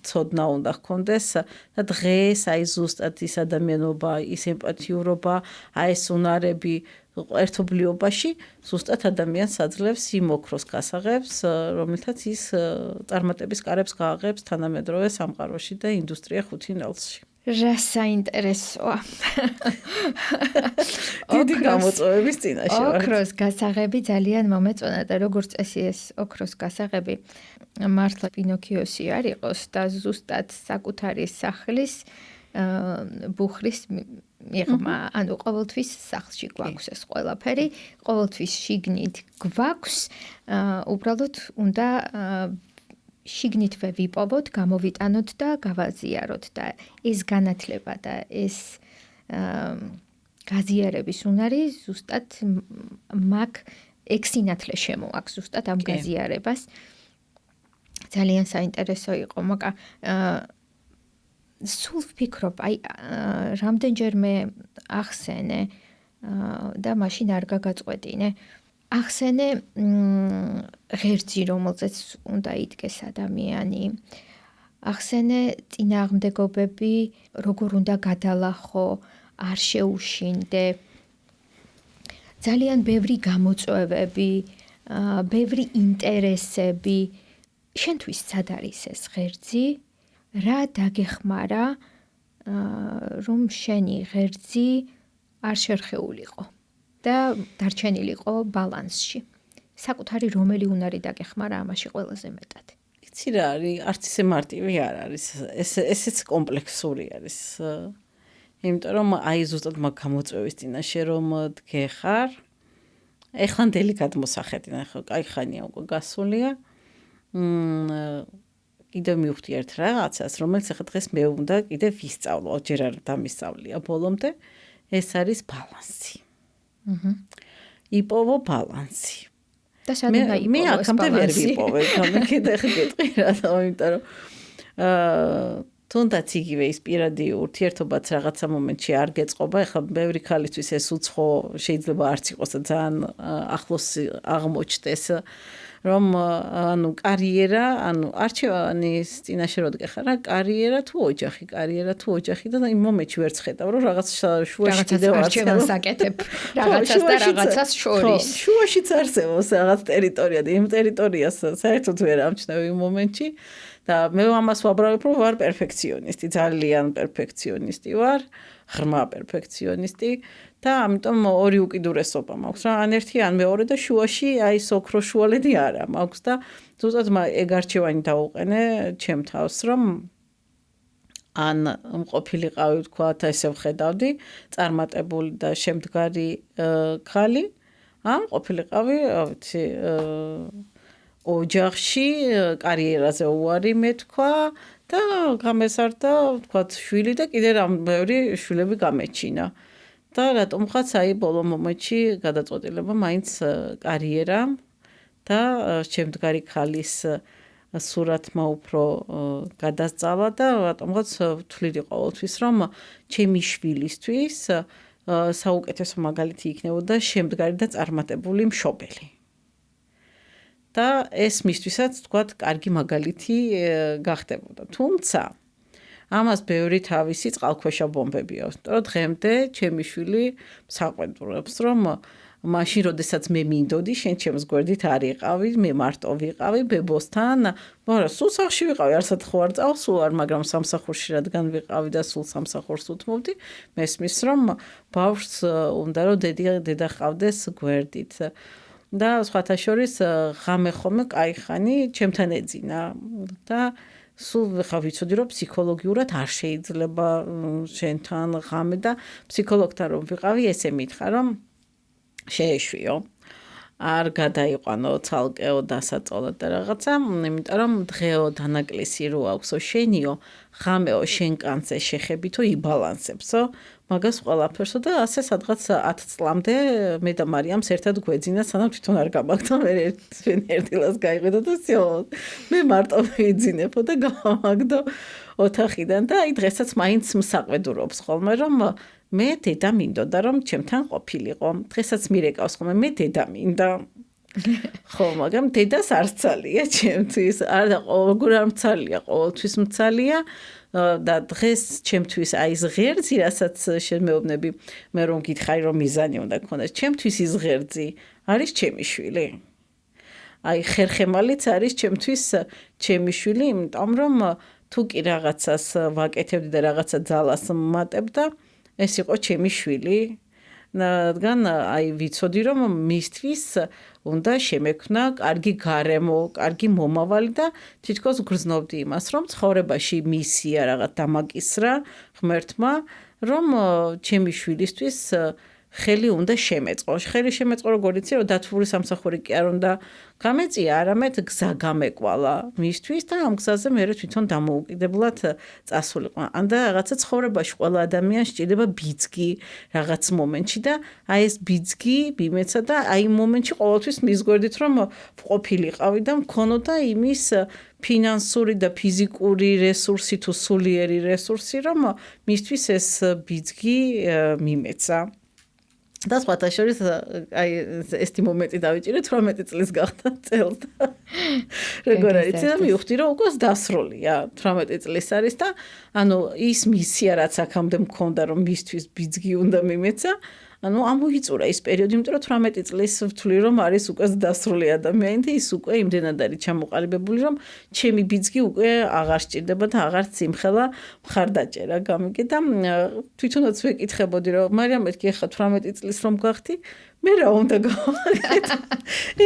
ცოდნა უნდა ჰქონდეს და დღეს აი ზუსტად ის ადამიანობა, ის ემპათიურობა, აი ეს უნარები ერთობლიობაში ზუსტად ადამიანს აძლევს იმ ოქროს გასაღებს, რომელთაც ის წარმატების კარებს გააღებს თანამედროვე სამყაროში და ინდუსტრია 5.0-ში. რა საინტერესოა. დიდი გამოწვევების წინაშე ვარ. ოქროს გასაღები ძალიან მომეწონა და როგორც წესი ეს ოქროს გასაღები მართლა პინოქიოსი არ იყოს და ზუსტად საკუთარი სახლის ბუხრის მიღმა, ანუ ყოველთვის სახლში გვაქვს ეს ყველაფერი, ყოველთვის შიგნით გვაქვს, უბრალოდ უნდა შიგნით ვიპოვოთ, გამოვიტანოთ და გავაზიაროთ და ეს განათლება და ეს გაზიარების უნარი ზუსტად მაგ ექსინათლე შემოაქვს ზუსტად ამ გაზიარებას. ძალიან საინტერესო იყო, მაგრამ სულ ვფიქრობ, აი რამდენჯერმე ახსენე და მაშინ არ გაგაწყვეტინე. ახსენე ღერძი, რომელზეც უნდა იდგეს ადამიანი. ახსენე წინააღმდეგობები, როგორ უნდა გადალახო, არ შეუშინდე. ძალიან ბევრი გამოწვევები, ბევრი ინტერესები. შენთვის სად არის ეს ღერძი? რა დაგეხმარა, რომ შენი ღერძი არ შერხეულიყო და დარჩენილიყო ბალანსში. საკუთარი რომელი უნარი დაგეხმარა ამაში ყველაზე მეტად. იცი რა არის, არც ისე მარტივი არ არის. ესეც კომპლექსური არის. იმიტომ რომ აი ზუსტად მაგ გამოწვევის წინაშე რომ დგეხარ, ეხლა დელიკატ მოსახედი, ხო, კაი ხანია უკვე გასულია. კიდევ მივხვდი ერთ რაღაცას, რომელიც ახლა დღეს მე უნდა კიდევ ვისწავლო, ჯერ არ დამისწავლია ბოლომდე, ეს არის ბალანსი. იპოვო ბალანსი. და სად უნდა იპოვოს ბალანსი? მე აქამდე ვერ ვიპოვე, კიდე ხე რა, იმიტომ რომ თუნდაც იგივე ის პირადი ურთიერთობაც რაღაცა მომენტში არ გეწყობა, ახლა ბევრი ქალისთვის ეს უცხო შეიძლება არც იყოს და ძალიან ახლოს აღმოჩნდეს. რომ ანუ კარიერა, ანუ არჩევანის წინაშე რო დგეხარ, რა კარიერა თუ ოჯახი, კარიერა თუ ოჯახი და იმ მომენტში ვერც ხედავ, რომ რაღაც შუაში კიდევ არჩევანს აკეთებ, რაღაცას და რაღაცას შორის. შუაშიც არსებობს რაღაც ტერიტორია და იმ ტერიტორიას საერთოდ ვერ ამჩნევ იმ მომენტში და მე ამას ვაბრალებ, რომ ვარ პერფექციონისტი, ძალიან პერფექციონისტი ვარ, ღრმა პერფექციონისტი. და ამიტომ ორი უკიდურესობა მაქვს რა, ან ერთი ან მეორე და შუაში აი ეს ოქრო შუალედი არა მაქვს და ზუსტად ეგ არჩევანი დავუყენე ჩემ თავს, რომ ან მყოფილიყავი ვთქვათ, ესე ვხედავდი, წარმატებული და შემდგარი ქალი, ან მყოფილიყავი, რა ვიცი, ოჯახში კარიერაზე უარი მეთქვა და გამესარდა თქვათ შვილი და კიდე რამ ბევრი შვილები გამეჩინა. და რატომღაც აი ბოლო მომენტში გადაწყვეტილება მაინც კარიერა და შემდგარი ქალის სურათმა უფრო გადასწალა და რატომღაც ვთვლიდი ყოველთვის რომ ჩემი შვილისთვის საუკეთესო მაგალითი იქნებოდა შემდგარი და წარმატებული მშობელი. და ეს მისთვისაც თქვათ კარგი მაგალითი გახდებოდა. თუმცა ამას ბევრი თავისი წყალქვეშა ბომბები აქვს. იმიტომ რომ დღემდე ჩემი შვილი საყვედურობს რომ მაშინ როდესაც მე მინდოდი შენ ჩემს გვერდით არ იყავი, მე მარტო ვიყავი ბებოსთან, მაგრამ სულ სახში ვიყავი, არსად ხო არ წავსულ არ, მაგრამ სამსახურში რადგან ვიყავი და სულ სამსახურს უთმობდი, მესმის რომ ბავშვს უნდა რომ დედა ყავდეს გვერდით. და სხვათა შორის ღამე ხომე კაი ხანი ჩემთან ეძინა და სულ ხა ვიცოდი რომ ფსიქოლოგიურად არ შეიძლება შენთან ღამე და ფსიქოლოგთან რომ ვიყავი ესე მითხრა რომ შეეშვიო არ გადაიყვანო ცალკეო დასაწოლად და რაღაცა იმიტომ რომ დღეო დანაკლისი რო აქვსო შენიო ღამეო შენ კანზე შეხებითო იბალანსებსო მაგას ყველაფერსო და ასე სადღაც 10 წლამდე მე და მარიამს ერთად გვეძინა სანამ თვითონ არ გამაგდა მე ერთილას გაიყვედა და всё მე მარტო ვიძინებო და გამაგდო ოთახიდან და აი დღესაც მაინც მსაყვედურობს ხოლმე რომ მე დედა მინდოდა რომ ჩემთან ყოფილიყო დღესაც მირეკავს ხოლმე მე დედა მინდა ხო მაგრამ დედას არ ცალია ჩემთვის არ და როგორ არ მცალია ყოველთვის მცალია და დღეს ჩემთვის აი ეს ღერძი რასაც შემეუბნები მე რომ გითხარი რომ მიზანი უნდა გქონდეს ჩემთვის ის ღერძი არის ჩემი შვილი აი ხერხემალიც არის ჩემთვის ჩემი შვილი იმიტომ რომ თუ კი რაღაცას ვაკეთებდი და რაღაცა ძალას მატებდა ეს იყო ჩემი შვილი რადგან აი ვიცოდი რომ მისთვის უნდა შემექმნა კარგი გარემო, კარგი მომავალი და თითქოს გრძნობდი იმას, რომ ცხოვრებაში მისია რაღაც დამაკისრა ღმერთმა, რომ ჩემი შვილისთვის ხელი უნდა შემეწყო. ხელი შემეწყო როგორ იცი, რომ დათვური სამსახური კი არ უნდა გამეწია, არამედ გზა გამეკვალა მისთვის და ამ გზაზე მე თვითონ დამოუკიდებლად წასულიყო. ან და რაღაცა ცხოვრებაში ყველა ადამიანს სჭირდება ბიძგი რაღაც მომენტში და აი ეს ბიძგი მიმეცა და აი იმ მომენტში ყოველთვის მის გვერდით რომ ყოფილიყავი და მქონოდა იმის ფინანსური და ფიზიკური რესურსი თუ სულიერი რესურსი, რომ მისთვის ეს ბიძგი მიმეცა. და სხვათა შორის აი ესეთი მომენტი დავიჭირე 18 წლის გახდა წელს და როგორ არის და მივხვდი რომ უკვე დასროლია 18 წლის არის და ანუ ის მისია რაც აქამდე მქონდა რომ მისთვის ბიძგი უნდა მიმეცა ანუ ამოიწურა ის პერიოდი იმიტომ რომ 18 წლის ვთვლი რომ არის უკვე დასრული ადამიანი და ის უკვე იმდენად არის ჩამოყალიბებული რომ ჩემი ბიძგი უკვე აღარ სჭირდება და აღარ სიმხელა მხარდაჭერა გამიგე და თვითონაც ვეკითხებოდი რომ მარიამ მეთქი ახლა 18 წლის რომ გახდი მე რა უნდა გავაკეთო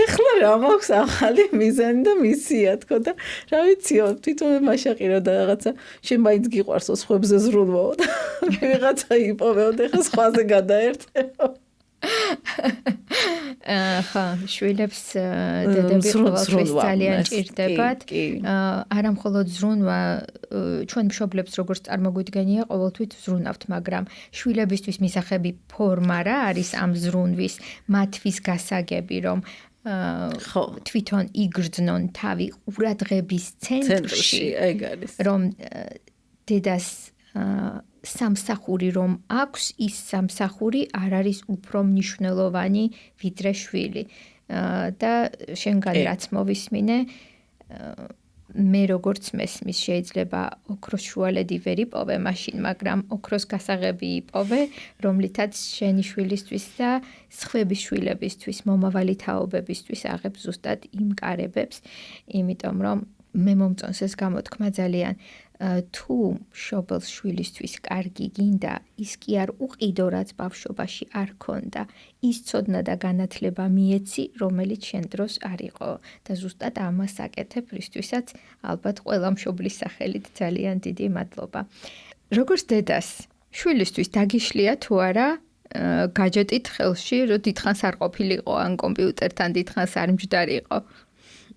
ეხლა რა მაქვს ახალი მიზანი და მისია თქო და რა ვიციო თვითონ მაშაყირო და რაღაცა შენ მაინც გიყვარსო სხვებზე ზრუნვაო და ვიღაცა იპოვეო და ეხლა სხვაზე გადაერთეო ხა შვილებს დედები ყოველთვის ძალიან ჭირდებათ არა მხოლოდ ზრუნვა ჩვენ მშობლებს როგორც წარმოგვიდგენია ყოველთვის ზრუნავთ მაგრამ შვილებისთვის მისახები ფორმა რა არის ამ ზრუნვის მათთვის გასაგები რომ თვითონ იგრძნონ თავი ყურადღების ცენტრში ეგ არის რომ დედას სამსახური რომ აქვს ის სამსახური არ არის უფრო მნიშვნელოვანი ვიდრე შვილი და შენგან რაც მოვისმინე მე როგორც მესმის შეიძლება ოქროს შუალედი ვერ იპოვე მაშინ მაგრამ ოქროს გასაღები იპოვე რომლითაც შენი შვილისთვის და სხვების შვილებისთვის მომავალი თაობებისთვის აღებ ზუსტად იმ კარებებს იმიტომ რომ მე მომწონს ეს გამოთქმა ძალიან თუ მშობელს შვილისთვის კარგი გინდა ის კი არ უყიდო რაც ბავშვობაში არ ქონდა ის ცოდნა და განათლება მიეცი რომელიც შენ დროს არ იყო და ზუსტად ამას აკეთებ რისთვისაც ალბათ ყველა მშობლის სახელით ძალიან დიდი მადლობა როგორც დედას შვილისთვის დაგიშლია თუ არა გაჯეტით ხელში რომ დიდხანს არ ყოფილიყო ან კომპიუტერთან დიდხანს არ მჯდარიყო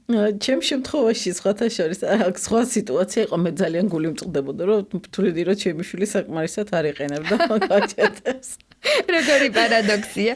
ჩემ შემთხვევაში სხვათა შორის სხვა სიტუაცია იყო მე ძალიან გული მწყდებოდა რომ თuliდი რომ ჩემი შვილი საკმარისად არ იყენებდა გაჭედებს როგორი პარადოქსია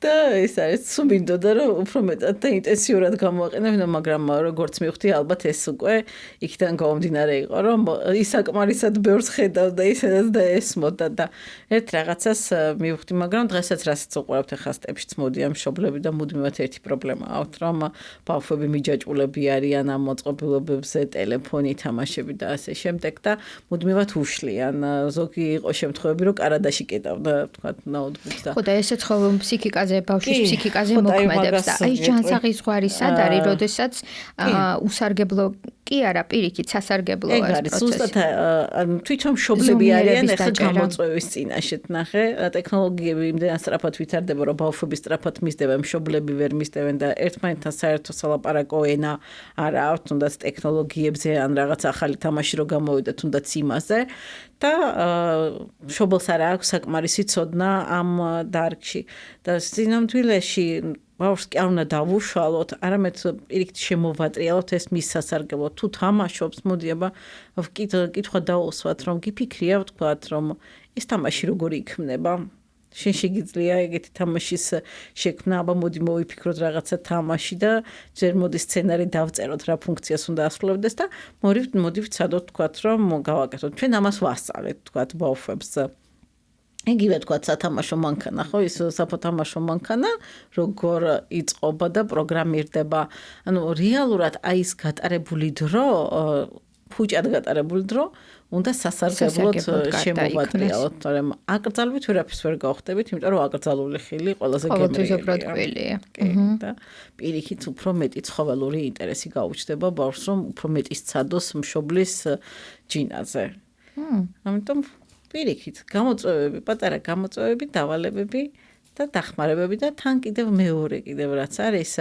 და ეს არის სუმინდოდა რომ უფრო მეტად და ინტენსიურად გამოაყენებინა მაგრამ როგორც მივხვდი ალბათ ეს უკვე იქიდან გამომდინარე იყო რომ ის საკმარისად ბევრს ხედავდა ისედაც და ესმოდა და ერთ რაღაცას მივხვდი მაგრამ დღესაც რასაც უყურებთ ახლა სტეპშიც მოდიან მშობლები და მუდმივად ერთი პრობლემა აქვს რომ ბავშვები მიჯაჭვულები არიან ამ მოწყობილობებზე ტელეფონი თამაშები და ასე შემდეგ და მუდმივად უშლიან ზოგი იყო შემთხვევები რომ კარადაში კეტავდა თქვა ნოუთბუქს და ხო და ესეც ხო ფსიქიკაზე ბავშვის ფსიქიკაზე მოქმედებს და აი ჯანსაღი ზღვარი სად არის როდესაც უსარგებლო კი არა პირიქით სასარგებლოა ეს პროცესი ზუსტად თვითონ მშობლები არიან ახლა გამოწვევის წინაშე ნახე ტექნოლოგიები იმდენად სწრაფად ვითარდება რომ ბავშვები სწრაფად მისდევენ მშობლები ვერ მისდევენ და ერთმანეთთან საერთო სალაპარაკო ენა არ აქვს თუნდაც ტექნოლოგიებზე ან რაღაც ახალი თამაში რო გამოვიდა თუნდაც იმაზე და მშობელს არ აქვს საკმარისი ცოდნა ამ დარგში და სინამდვილეში ბავშვს კი არ უნდა დავუშალოთ, არამედ პირიქით შემოვატრიალოთ ეს მის სასარგებლოდ. თუ თამაშობს, მოდი აბა კითხვა დაუსვათ, რომ გიფიქრია ვთქვათ, რომ ეს თამაში როგორი იქმნება? შენ შეგიძლია ეგეთი თამაშის შექმნა, აბა მოდი მოვიფიქროთ რაღაცა თამაში და ჯერ მოდი სცენარი დავწეროთ, რა ფუნქციას უნდა ასრულებდეს და მოდი ვცადოთ ვთქვათ, რომ გავაკეთოთ. ჩვენ ამას ვასწავლეთ ვთქვათ ბავშვებს. იგივე თქვათ სათამაშო მანქანა ხო ის საფოთამაშო მანქანა როგორ იწყობა და პროგრამირდება ანუ რეალურად აი ეს გატარებული დრო ფუჭად გატარებული დრო უნდა სასარგებლოდ შემოვატრიალოთ თორემ აკრძალვით ვერაფერს ვერ გავხდებით იმიტომ რომ აკრძალული ხილი ყველაზე გემრიელია და პირიქით უფრო მეტი ცხოველური ინტერესი გაუჩნდება ბავშვს რომ უფრო მეტი სცადოს მშობლის ჯინაზე ამიტომ პირიქით, გამოწვევები, პატარა გამოწვევები, დავალებები და დახმარებები და თან კიდევ მეორე კიდევ რაც არის,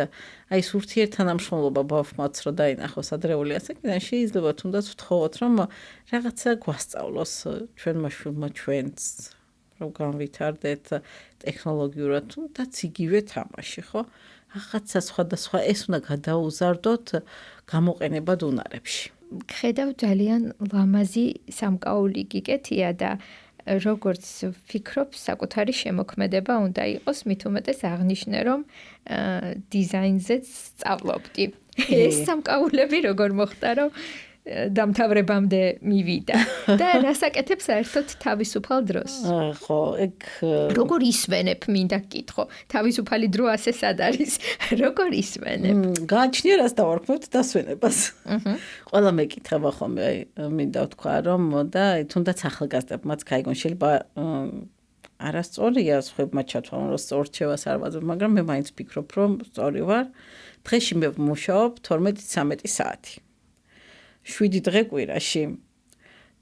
აი ეს ურთიერთთანამშრომლობა ბავშვმაც რო დაინახოს ადრეული ასაკიდან შეიძლება თუნდაც ვთხოვოთ, რომ რაღაცა გვასწავლოს ჩვენმა შვილმა ჩვენს, რომ განვითარდეთ ტექნოლოგიურად თუნდაც იგივე თამაში, ხო? რაღაცა სხვადასხვა ეს უნდა გადაუზარდოთ გამოყენებად უნარებში. ხედავ ძალიან ლამაზი სამკაული გიკეთია და როგორც ვფიქრობ საკუთარი შემოქმედება უნდა იყოს მით უმეტეს აღნიშნე რომ დიზაინზეც სწავლობდი ეს სამკაულები როგორ მოხდა რომ დამთავრებამდე მივიდა და რასაკეთებ საერთოდ თავისუფალ დროს ხო ეგ როგორ ისვენებ მინდა გკითხო თავისუფალი დრო ასე სად არის როგორ ისვენებ გააჩნია რას დავარქმევთ დასვენებას ყველა მეკითხება ხოლმე მინდა ვთქვა რომ და თუნდაც ახალგაზრდებმაც გაიგონ შეიძლება არასწორია სხვებმა ჩათვალონ რომ სწორჩევას არ ვაძლევ მაგრამ მე მაინც ვფიქრობ რომ სწორი ვარ დღეში მე ვმუშაობ 12-13 საათი 7 დღე კვირაში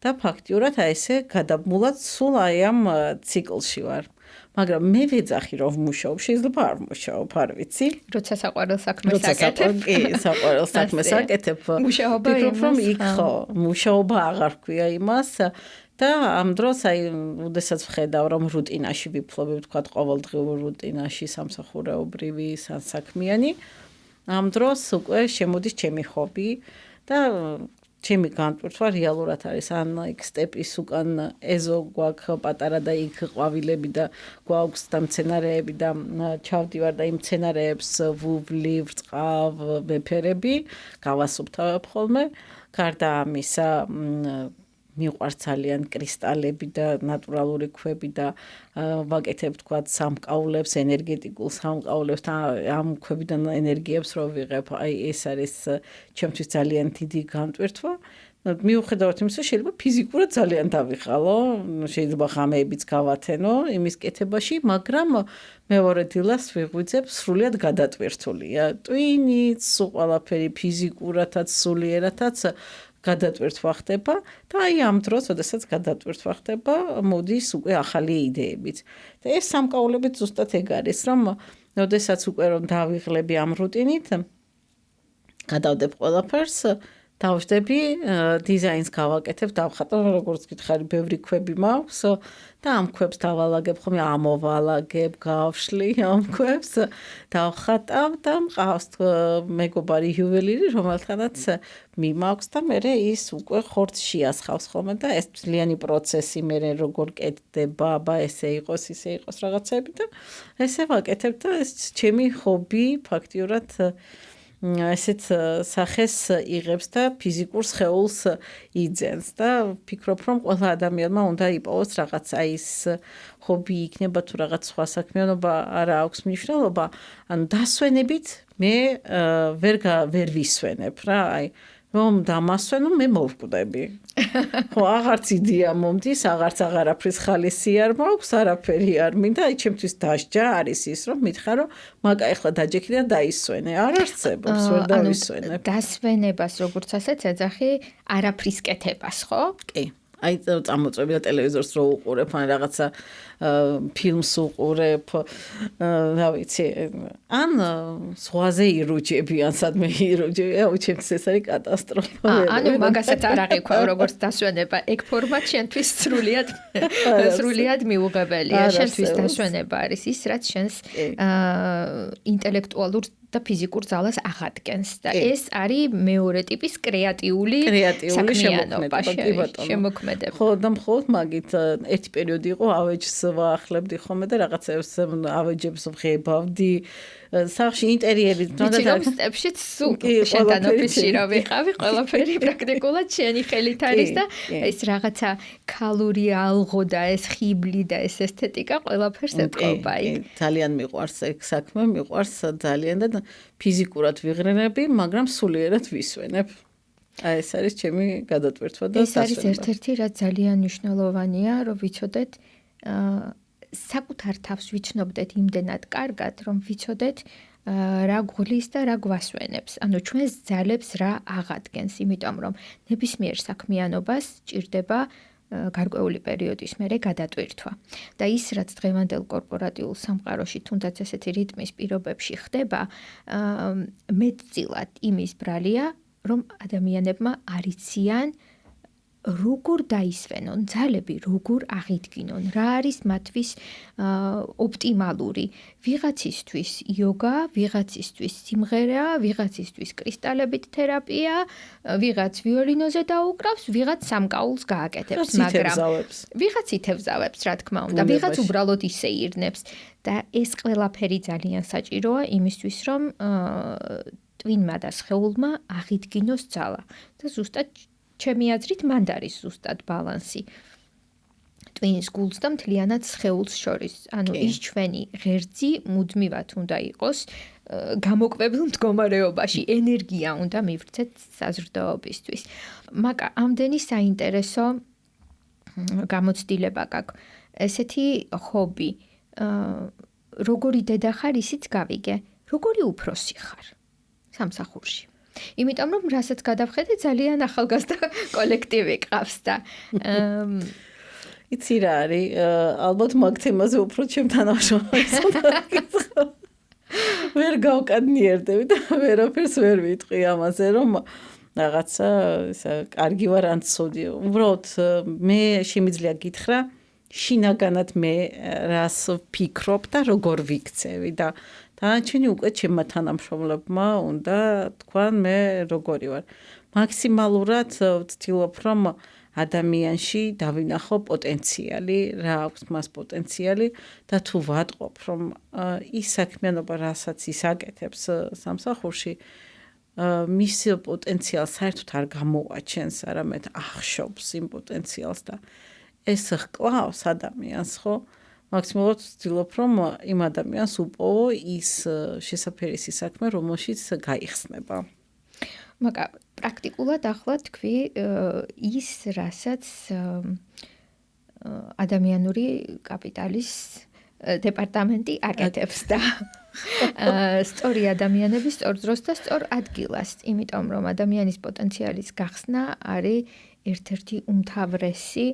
და ფაქტიურად აი ესე გადაბმულად სულ აი ამ ციკლში ვარ. მაგრამ მე ვეძახი რომ ვმუშაობ, შეიძლება არ ვმუშაობ, არ ვიცი. როცა საყვარელ საქმეს აკეთებ. კი, საყვარელ საქმეს აკეთებ. მუშაობა რომ იქ ხო, მუშაობა აღარ ქვია იმას და ამ დროს აი, უდესაც ვხედავ რომ რუტინაში ვიფლობ, ვთქვათ, ყოველდღიურ რუტინაში სამსახურეობრივი, საქმიანი. ამ დროს უკვე შემოდის ჩემი ჰობი და ჩემი განტვირთვა რეალურად არის ან იქ სტეპის უკან ეზო გვაქვს პატარა და იქ ყვავილები და გვაქვს და მცენარეები და ჩავდივარ და იმ მცენარეებს ვუვლი, ვრწყავ, ვეფერები, გავასუფთავებ ხოლმე. გარდა ამისა მიყვარს ძალიან კრისტალები და ნატურალური ქვები და ვაკეთებ თქვათ სამკაულებს, ენერგეტიკულ სამკაულებს და ამ ქვებიდან ენერგიებს რო ვიღებ. აი ეს არის ჩემთვის ძალიან დიდი განტვირთვა. მიუხედავად იმისა, შეიძლება ფიზიკურად ძალიან დავიხალო, შეიძლება ღამეებიც გავათენო იმის კეთებაში, მაგრამ მეორე დილას ვიღვიძებ სრულიად გადატვირთულია. ტვინიც, ყველაფერი ფიზიკურადაც, სულიერადაც გადატვირთვა ხდება და აი ამ დროს, როდესაც გადატვირთვა ხდება, მოდის უკვე ახალი იდეებიც. და ეს სამკაულებით ზუსტად ეგ არის, რომ როდესაც უკვე რომ დავიღლები ამ რუტინით, გადავდებ ყველაფერს დავждები დიზაინს გავაკეთებ, დავხატავ, როგორც გითხარი, ბევრი ქვები მაქვს და ამ ქვებს დავალაგებ, ხომ ამოვალაგებ, გავშლი ამ ქვებს, დავხატავ და მყავს მეგობარი იუველირი, რომელთანაც მიმაქვს და მე ის უკვე ხორცში ასხავს ხოლმე და ეს ძლიერი პროცესი მე როგორ კეთდება, აბა ესე იყოს, ისე იყოს რაღაცები და ესე ვაკეთებ და ეს ჩემი ჰობი ფაქტიურად ესეც სახეს იღებს და ფიზიკურ სხეულს იძენს და ვფიქრობ, რომ ყველა ადამიანმა უნდა იპოვოს რაღაც ის ჰობი იქნება თუ რაღაც სხვა საქმიანობა არა აქვს მნიშვნელობა, ანუ დასვენებით მე ვერ ვისვენებ რა, აი რომ დამასვენო მე მოვკვდები. ხო, აღარც იდეა მომდის, აღარაფრის ხალისი არ მაქვს, არაფერი არ მინდა, აი ჩემთვის დასჯა არის ის, რომ მითხრა, რომ მაკა ეხლა დაჯექი და დაისვენე. არ არსებობს, ვერ დავისვენებ. დასვენებას როგორც ასეც ეძახი არაფრის კეთებას, ხო? კი. აი წამოწვევი და ტელევიზორს რო უყურებ, ან რაღაცა ფილმს უყურებ, რა ვიცი, ან ზღვაზე ირუჯები, ან სადმე ირუჯები, აუ ჩემთვის ეს არის კატასტროფა. ანუ მაგასაც არ აღიქვავ როგორც დასვენება, ეგ ფორმატ შენთვის სრულიად მიუღებელია. შენთვის დასვენება არის ის, რაც შენს ინტელექტუალურ და ფიზიკურ ძალას აღადგენს და ეს არის მეორე ტიპის კრეატიული საქმიანობა, შემოქმედება. ხო, და მხოლოდ მაგით ერთი პერიოდი იყო ავეჯს ვაახლებდი ხოლმე და რაღაცებს ავეჯებს ვღებავდი. სახში ინტერიერი თუნდაც სტეპშიც შენთან ოფისში რა ვიყავი, ყველაფერი პრაქტიკულად შენი ხელით არის და ეს რაღაცა ქალური ალღო და ეს ხიბლი და ეს ესთეტიკა ყველაფერს ეთყობა. ძალიან მიყვარს ეგ საქმე, მიყვარს ძალიან და ფიზიკურად ვიღრენები, მაგრამ სულიერად ვისვენებ. აი ეს არის ჩემი გადატვირთვა და ეს არის ერთ-ერთი რაც ძალიან მნიშვნელოვანია, რომ ვიცოდეთ საკუთარ თავს ვიცნობდეთ იმდენად კარგად, რომ ვიცოდეთ რა გვლის და რა გვასვენებს. ანუ ჩვენს ძალებს რა აღადგენს, იმიტომ რომ ნებისმიერ საქმიანობას ჭირდება გარკვეული პერიოდის მერე გადატვირთვა. და ის რაც დღევანდელ კორპორატიულ სამყაროში თუნდაც ესეთი რიტმის პირობებში ხდება, მეტწილად იმის ბრალია, რომ ადამიანებმა არიციან როგორ დაისვენონ, ძალები როგორ აღიდგინონ, რა არის მათთვის ოპტიმალური. ვიღაცისთვის იოგა, ვიღაცისთვის სიმღერა, ვიღაცისთვის კრისტალებით თერაპია, ვიღაც ვიოლინოზე დაუკრავს, ვიღაც სამკაულს გააკეთებს, მაგრამ ვიღაც ითევზავებს, რა თქმა უნდა, ვიღაც უბრალოდ ისეირნებს და ეს ყველაფერი ძალიან საჭიროა იმისთვის, რომ ტვინმა და სხეულმა აღიდგინოს ძალა და ზუსტად ჩემი აზრით მანდ არის ზუსტად ბალანსი ტვინის გულს და მთლიანად სხეულს შორის. ანუ ის ჩვენი ღერძი მუდმივად უნდა იყოს გამოკვებილ მდგომარეობაში, ენერგია უნდა მივცეთ საზრდოობისთვის. მაკა ამდენი საინტერესო გამოცდილება გაქვს. ესეთი ჰობი, როგორი დედა ხარ, ისიც გავიგე, როგორი უფროსი ხარ სამსახურში. იმიტომ რომ რასაც გადავხედე ძალიან ახალგაზრდა კოლექტივი ყავს და იცი რა არის, ალბათ მაგ თემაზე უფრო ჩემ თანამშრომელს უნდა გითხრა. ვერ გავკადნიერდები და ვერაფერს ვერ ვიტყვი ამაზე, რომ რაღაცა ისა კარგი ვარ ან ცუდი. უბრალოდ მე შემიძლია გითხრა, შინაგანად მე რას ვფიქრობ და როგორ ვიქცევი და დანარჩენი უკვე ჩემმა თანამშრომლებმა უნდა თქვან მე როგორი ვარ. მაქსიმალურად ვცდილობ რომ ადამიანში დავინახო პოტენციალი, რა აქვს მას პოტენციალი და თუ ვატყობ რომ ის საქმიანობა რასაც ის აკეთებს სამსახურში მის პოტენციალს საერთოდ არ გამოვაჩენს, არამედ ახშობს იმ პოტენციალს და ეს ჰკლავს ადამიანს, ხო? მაქსიმალურად ვცდილობ რომ იმ ადამიანს უპოვო ის შესაფერისი საქმე, რომელშიც გაიხსნება. მაკა პრაქტიკულად ახლა თქვი ის, რასაც ადამიანური კაპიტალის დეპარტამენტი აკეთებს და სწორი ადამიანების სწორ დროს და სწორ ადგილას, იმიტომ რომ ადამიანის პოტენციალის გახსნა არის ერთ-ერთი უმთავრესი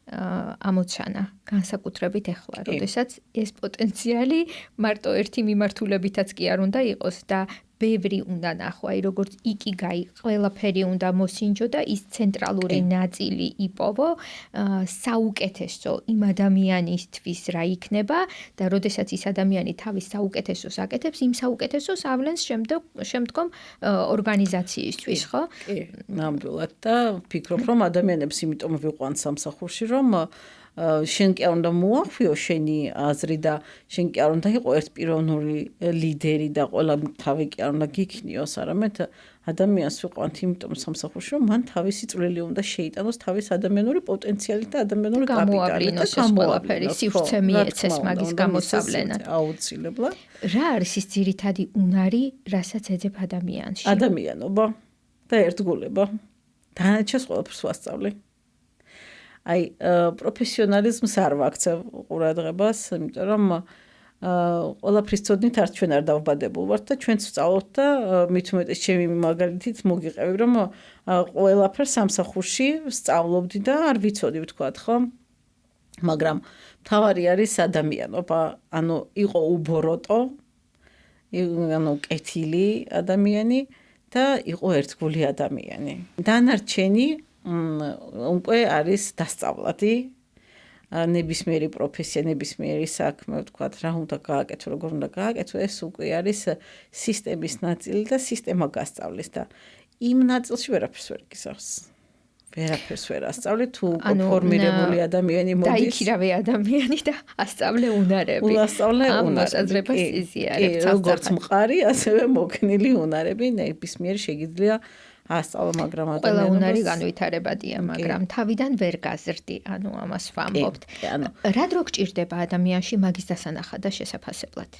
ამოცანა განსაკუთრებით ახლა, როდესაც ეს პოტენციალი მარტო ერთი მიმართულებითაც კი არ უნდა იყოს და ბევრი უნდა ნახო, აი როგორც იკიგაი, ყველაფერი უნდა მოსინჯო და ის ცენტრალური ნაწილი იპოვო, საუკეთესო იმ ადამიანისთვის რა იქნება და როდესაც ის ადამიანი თავის საუკეთესოს აკეთებს, იმ საუკეთესოს ავლენს შემდგომ ორგანიზაციისთვის, ხო? კი, ნამდვილად და ვფიქრობ, რომ ადამიანებს იმიტომ ვიყვანს სამსახურში, რომ შენ კი არ უნდა მოახვიო შენი აზრი და შენ კი არ უნდა იყო ერთპიროვნული ლიდერი და ყველა თავი კი არ უნდა გიქნიოს, არამედ ადამიანს ვიყვანთ იმიტომ სამსახურში, რომ მან თავისი წვლილი უნდა შეიტანოს თავის ადამიანური პოტენციალით და ადამიანური კაპიტალით და გამოავლინოს სივრცე მიეცეს მაგის გამოსავლენად. აუცილებლად. რა არის ის ძირითადი უნარი, რასაც ეძებ ადამიანში? ადამიანობა და ერთგულება. დანარჩენს ყველაფერს ვასწავლი. აი, პროფესიონალიზმს არ ვაქცევ ყურადღებას, იმიტომ რომ ყველაფრის ცოდნით არც ჩვენ არ დავბადებულ ვართ და ჩვენც ვსწავლობთ და მით უმეტეს ჩემი მაგალითით მოგიყევი, რომ ყველაფერს სამსახურში ვსწავლობდი და არ ვიცოდი ვთქვათ, ხო? მაგრამ მთავარი არის ადამიანობა, ანუ იყო უბოროტო, ანუ კეთილი ადამიანი და იყო ერთგული ადამიანი. დანარჩენი უკვე არის დასწავლადი, ნებისმიერი პროფესია, ნებისმიერი საქმე, ვთქვათ, რა უნდა გააკეთო, როგორ უნდა გააკეთო, ეს უკვე არის სისტემის ნაწილი და სისტემა გასწავლის და იმ ნაწილში ვერაფერს ვერ გისახს. ვერაფერს ვერ ასწავლე, თუ ფორმირებული ადამიანი მოდის. დაიქირავე ადამიანი და ასწავლე უნარები. ასწავლე უნარები. მოსაზრებას იზიარებ. როგორც მყარი, ასევე მოგნილი უნარები, ნებისმიერი შეგიძლია ასწავლა, მაგრამ ყველა უნარი განვითარებადია, მაგრამ თავიდან ვერ გაზრდი, ანუ ამას ვამბობთ. რა დრო გჭირდება ადამიანში მაგის დასანახად და შესაფასებლად?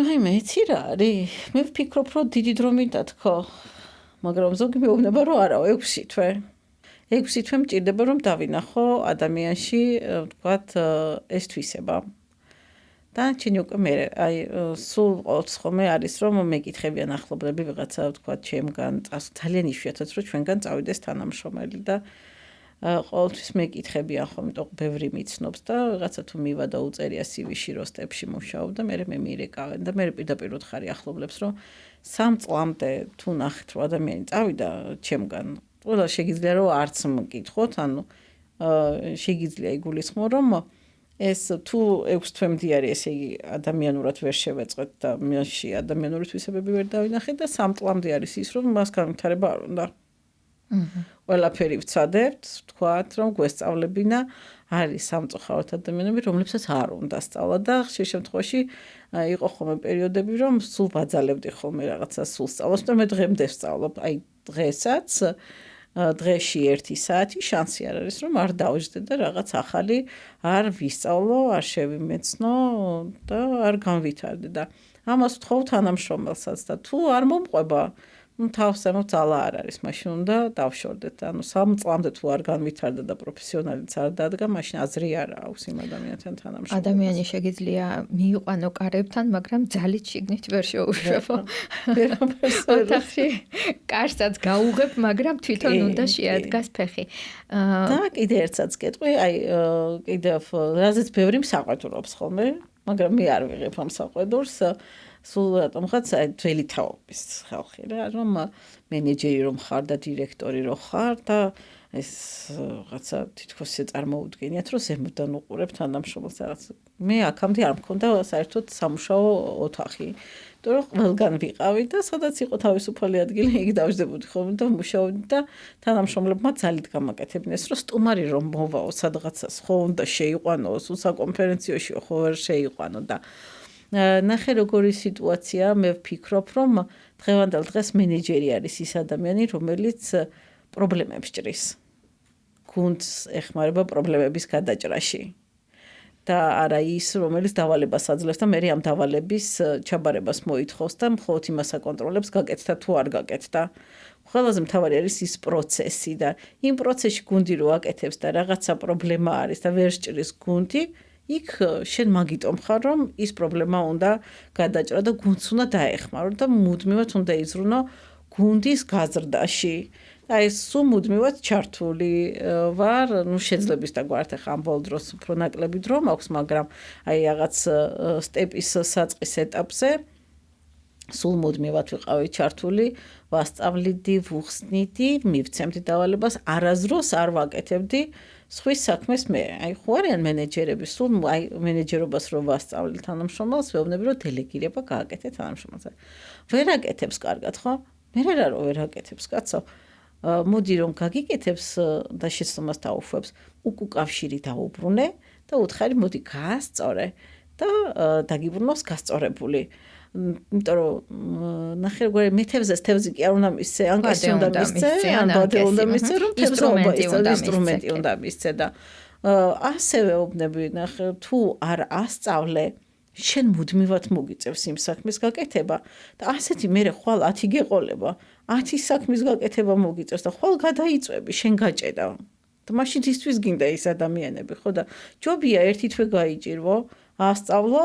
აი, მეცი რა არის? მე ვფიქრობ, რომ დიდი დრო მინდა თქო, მაგრამ ზოგი მეუბნება, რომ არაო, 6 თვე. 6 თვე მჭირდება, რომ დავინახო ადამიანში, ვთქვათ, ეს თვისება. დანარჩენი უკვე მე, აი, სულ ყოველთვის ხოლმე არის, რომ მეკითხებიან ახლობლები ვიღაცა, ვთქვათ, ჩემგან, ძალიან იშვიათად, რომ ჩვენგან წავიდეს თანამშრომელი და ყოველთვის მეკითხებიან ხოლმე, თო ბევრი მიცნობს და ვიღაცა თუ მივა და უწერია CV-ში, რომ სტეპში მუშაობ და მე მირეკავენ და მე პირდაპირ ვთხარი ახლობლებს, რომ 3 წლამდე თუ ნახეთ, რომ ადამიანი წავიდა ჩემგან, ყველა შეგიძლია რომ არც მკითხოთ, ანუ შეგიძლია იგულისხმო, რომ ეს თუ 6 თვემდე არის, ესე იგი ადამიანურად ვერ შევეწყვეთ და მაშინ ადამიანური თვისებები ვერ დავინახეთ და 3 წლამდე არის ის, რომ მას განვითარება არ უნდა. ყველაფერი ვცადებთ, ვთქვათ, რომ გვესწავლებინა, არის სამწუხაროდ ადამიანები, რომლებსაც არ უნდა სწავლა და ხშირ შემთხვევაში იყო ხოლმე პერიოდები, რომ სულ ვაძალებდი ხოლმე რაღაცა სულ სწავლას, და მე დღემდე ვსწავლობ, აი დღესაც დღეში 1 საათი შანსი არ არის, რომ არ დავждდე და რაღაც ახალი არ ვისწავლო, არ შევიმეცნო და არ განვითარდე და ამას ვთხოვ თანამშრომელსაც და თუ არ მომყვება, თავს ემო ძალა არ არის, მაშინ უნდა დავშორდეთ. ანუ 3 წლამდე თუ არ განვითარდა და პროფესიონალიც არ დადგა, მაშინ აზრი არ აქვს იმ ადამიანთან თანამშრომლობას. ადამიანი შეგიძლია მიიყვანო კარებთან, მაგრამ ძალით შიგნით ვერ შეუშვებო. ოთახში კარსაც გაუღებ, მაგრამ თვითონ უნდა შეადგას ფეხი. და კიდე ერთსაც კეთყვი, აი კიდევ რაზეც ბევრი მსაყვედურობს ხოლმე, მაგრამ მე არ ვიღებ ამ საყვედურს. სულ რატომღაც ძველი თაობის ხალხი რა, რომ მენეჯერი რომ ხარ და დირექტორი რომ ხარ და ეს რაღაცა თითქოს წარმოუდგენიათ, რომ ზემოდან უყურებ თანამშრომელს რაღაც. მე აქამდე არ მქონდა საერთოდ სამუშაო ოთახი. იმიტომ რომ ყველგან ვიყავი და სადაც იყო თავისუფალი ადგილი, იქ დავждდებოდი ხოლმე და მუშაობდი და თანამშრომლებმა ძალით გამაკეთებინეს, რომ სტუმარი რომ მოვაო სადღაცას, ხო უნდა შეიყვანოს, საკონფერენციოში ხო ვერ შეიყვანო და ნახე როგორი სიტუაცია, მე ვფიქრობ, რომ დღევანდელ დღეს მენეჯერი არის ის ადამიანი, რომელიც პრობლემებს ჭრის. გუნდს ეხმარება პრობლემების გადაჭრაში. და არა ის, რომელიც დავალებას აძლევს და მე ამ დავალების ჩაბარებას მოითხოვს და მხოლოდ იმას აკონტროლებს, გაკეთდა თუ არ გაკეთდა. ყველაზე მთავარი არის ის პროცესი და იმ პროცესში გუნდი რო აკეთებს და რაღაცა პრობლემა არის და ვერ სჭრის გუნდი, იქ შენ მაგიტომ ხარ, რომ ის პრობლემა უნდა გადაჭრა და გუნდს უნდა დაეხმარო და მუდმივად უნდა იზრუნო გუნდის გაზრდაში. და ეს სულ მუდმივად ჩართული ვარ, ну შეძლებს და გვართ ახლა ამ ბოლო დროს უფრო ნაკლები დრო მაქვს, მაგრამ აი რაღაც სტეპის საწყის ეტაპზე სულ მუდმივად ვიყავი ჩართული, ვასწავლიდი, ვუხსნიდი, მივცემდი დავალებას, არაზროს არ ვაკეთებდი სხვის საქმეს მე. აი, ხო არიან მენეჯერები, სულ აი მენეჯერობას რო ვასწავლი თანამშრომელს, ვეუბნები რომ დელეგირება გააკეთე თანამშრომელს. ვერ აკეთებს კარგად, ხო? მე რა რო ვერ აკეთებს, კაცო. მოდი რომ გაგიკეთებს და შეცდომას დაუშვებს, უკავშირი დაუბრუნე და უთხარი მოდი გაასწორე და დაგიბრუნოს გასწორებული. იმიტომ რომ ნახე როგორ მეთევზეს თევზი კი არ უნდა მისცე, ან კაცი უნდა მისცე, ან ბადე უნდა მისცე, რომ თევზობა ინსტრუმენტი უნდა მისცე და ასევე უბნები ნახე თუ არ ასწავლე შენ მუდმივად მოგიწევს იმ საქმის გაკეთება და ასეთი მე ხვალ 10 გეყოლება 10 საქმის გაკეთება მოგიწევს და ხვალ გადაიწვევი შენ გაჭედა და მაშინ ისთვის გინდა ის ადამიანები ხო და ჯობია ერთი თვე გაიჭირვო ასწავლო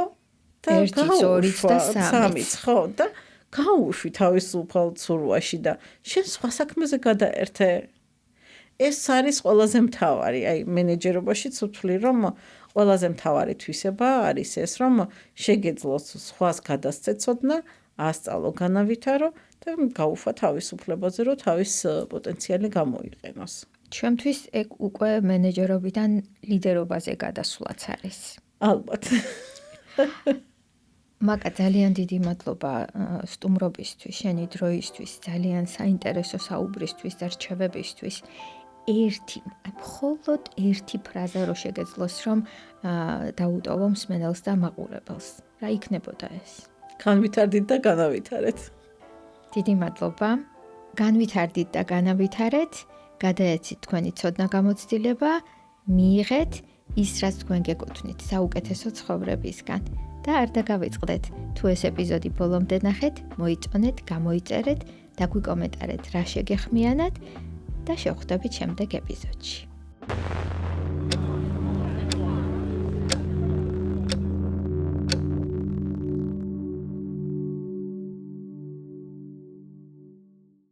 და 1 2 და 3 ხო და გაუშვი თავისუფალ ცურვაში და შენ სხვა საქმეზე გადაერთე ეს არის ყველაზე მთავარი აი მენეჯერობაშიც ვთვლი რომ ყველაზე მთავარი თვისება არის ეს რომ შეგეძლოს სხვას გადასცეცოდნა ასწავლო განავითარო და გაუφა თავისუფლებაზე რომ თავის პოტენციალი გამოიყენოს ჩვენთვის ეგ უკვე მენეჯერობიდან ლიდერობაზე გადასვლაც არის ალბათ მაკა ძალიან დიდი მადლობა სტუმრობისთვის, შენი დროისთვის, ძალიან საინტერესო საუბრისთვის და რჩევებისთვის. მხოლოდ ერთი ფრაზა რო შეგეძლოს რომ დაუტოვო მსმენელს და მაყურებელს. რა იქნებოდა ეს? განვითარდით და განავითარეთ. დიდი მადლობა. განვითარდით და განავითარეთ. გადაეცით თქვენი ცოდნა გამოცდილება, მიიღეთ ის რაც თქვენ გეკუთვნით საუკეთესო ცხოვრებისგან. და არ დაგავიწყდეთ, თუ ეს ეპიზოდი ბოლომდე ნახეთ, მოიწონეთ, გამოიწერეთ და გვიკომენტარეთ რა შეგეხმიანათ და შევხვდებით შემდეგ ეპიზოდში.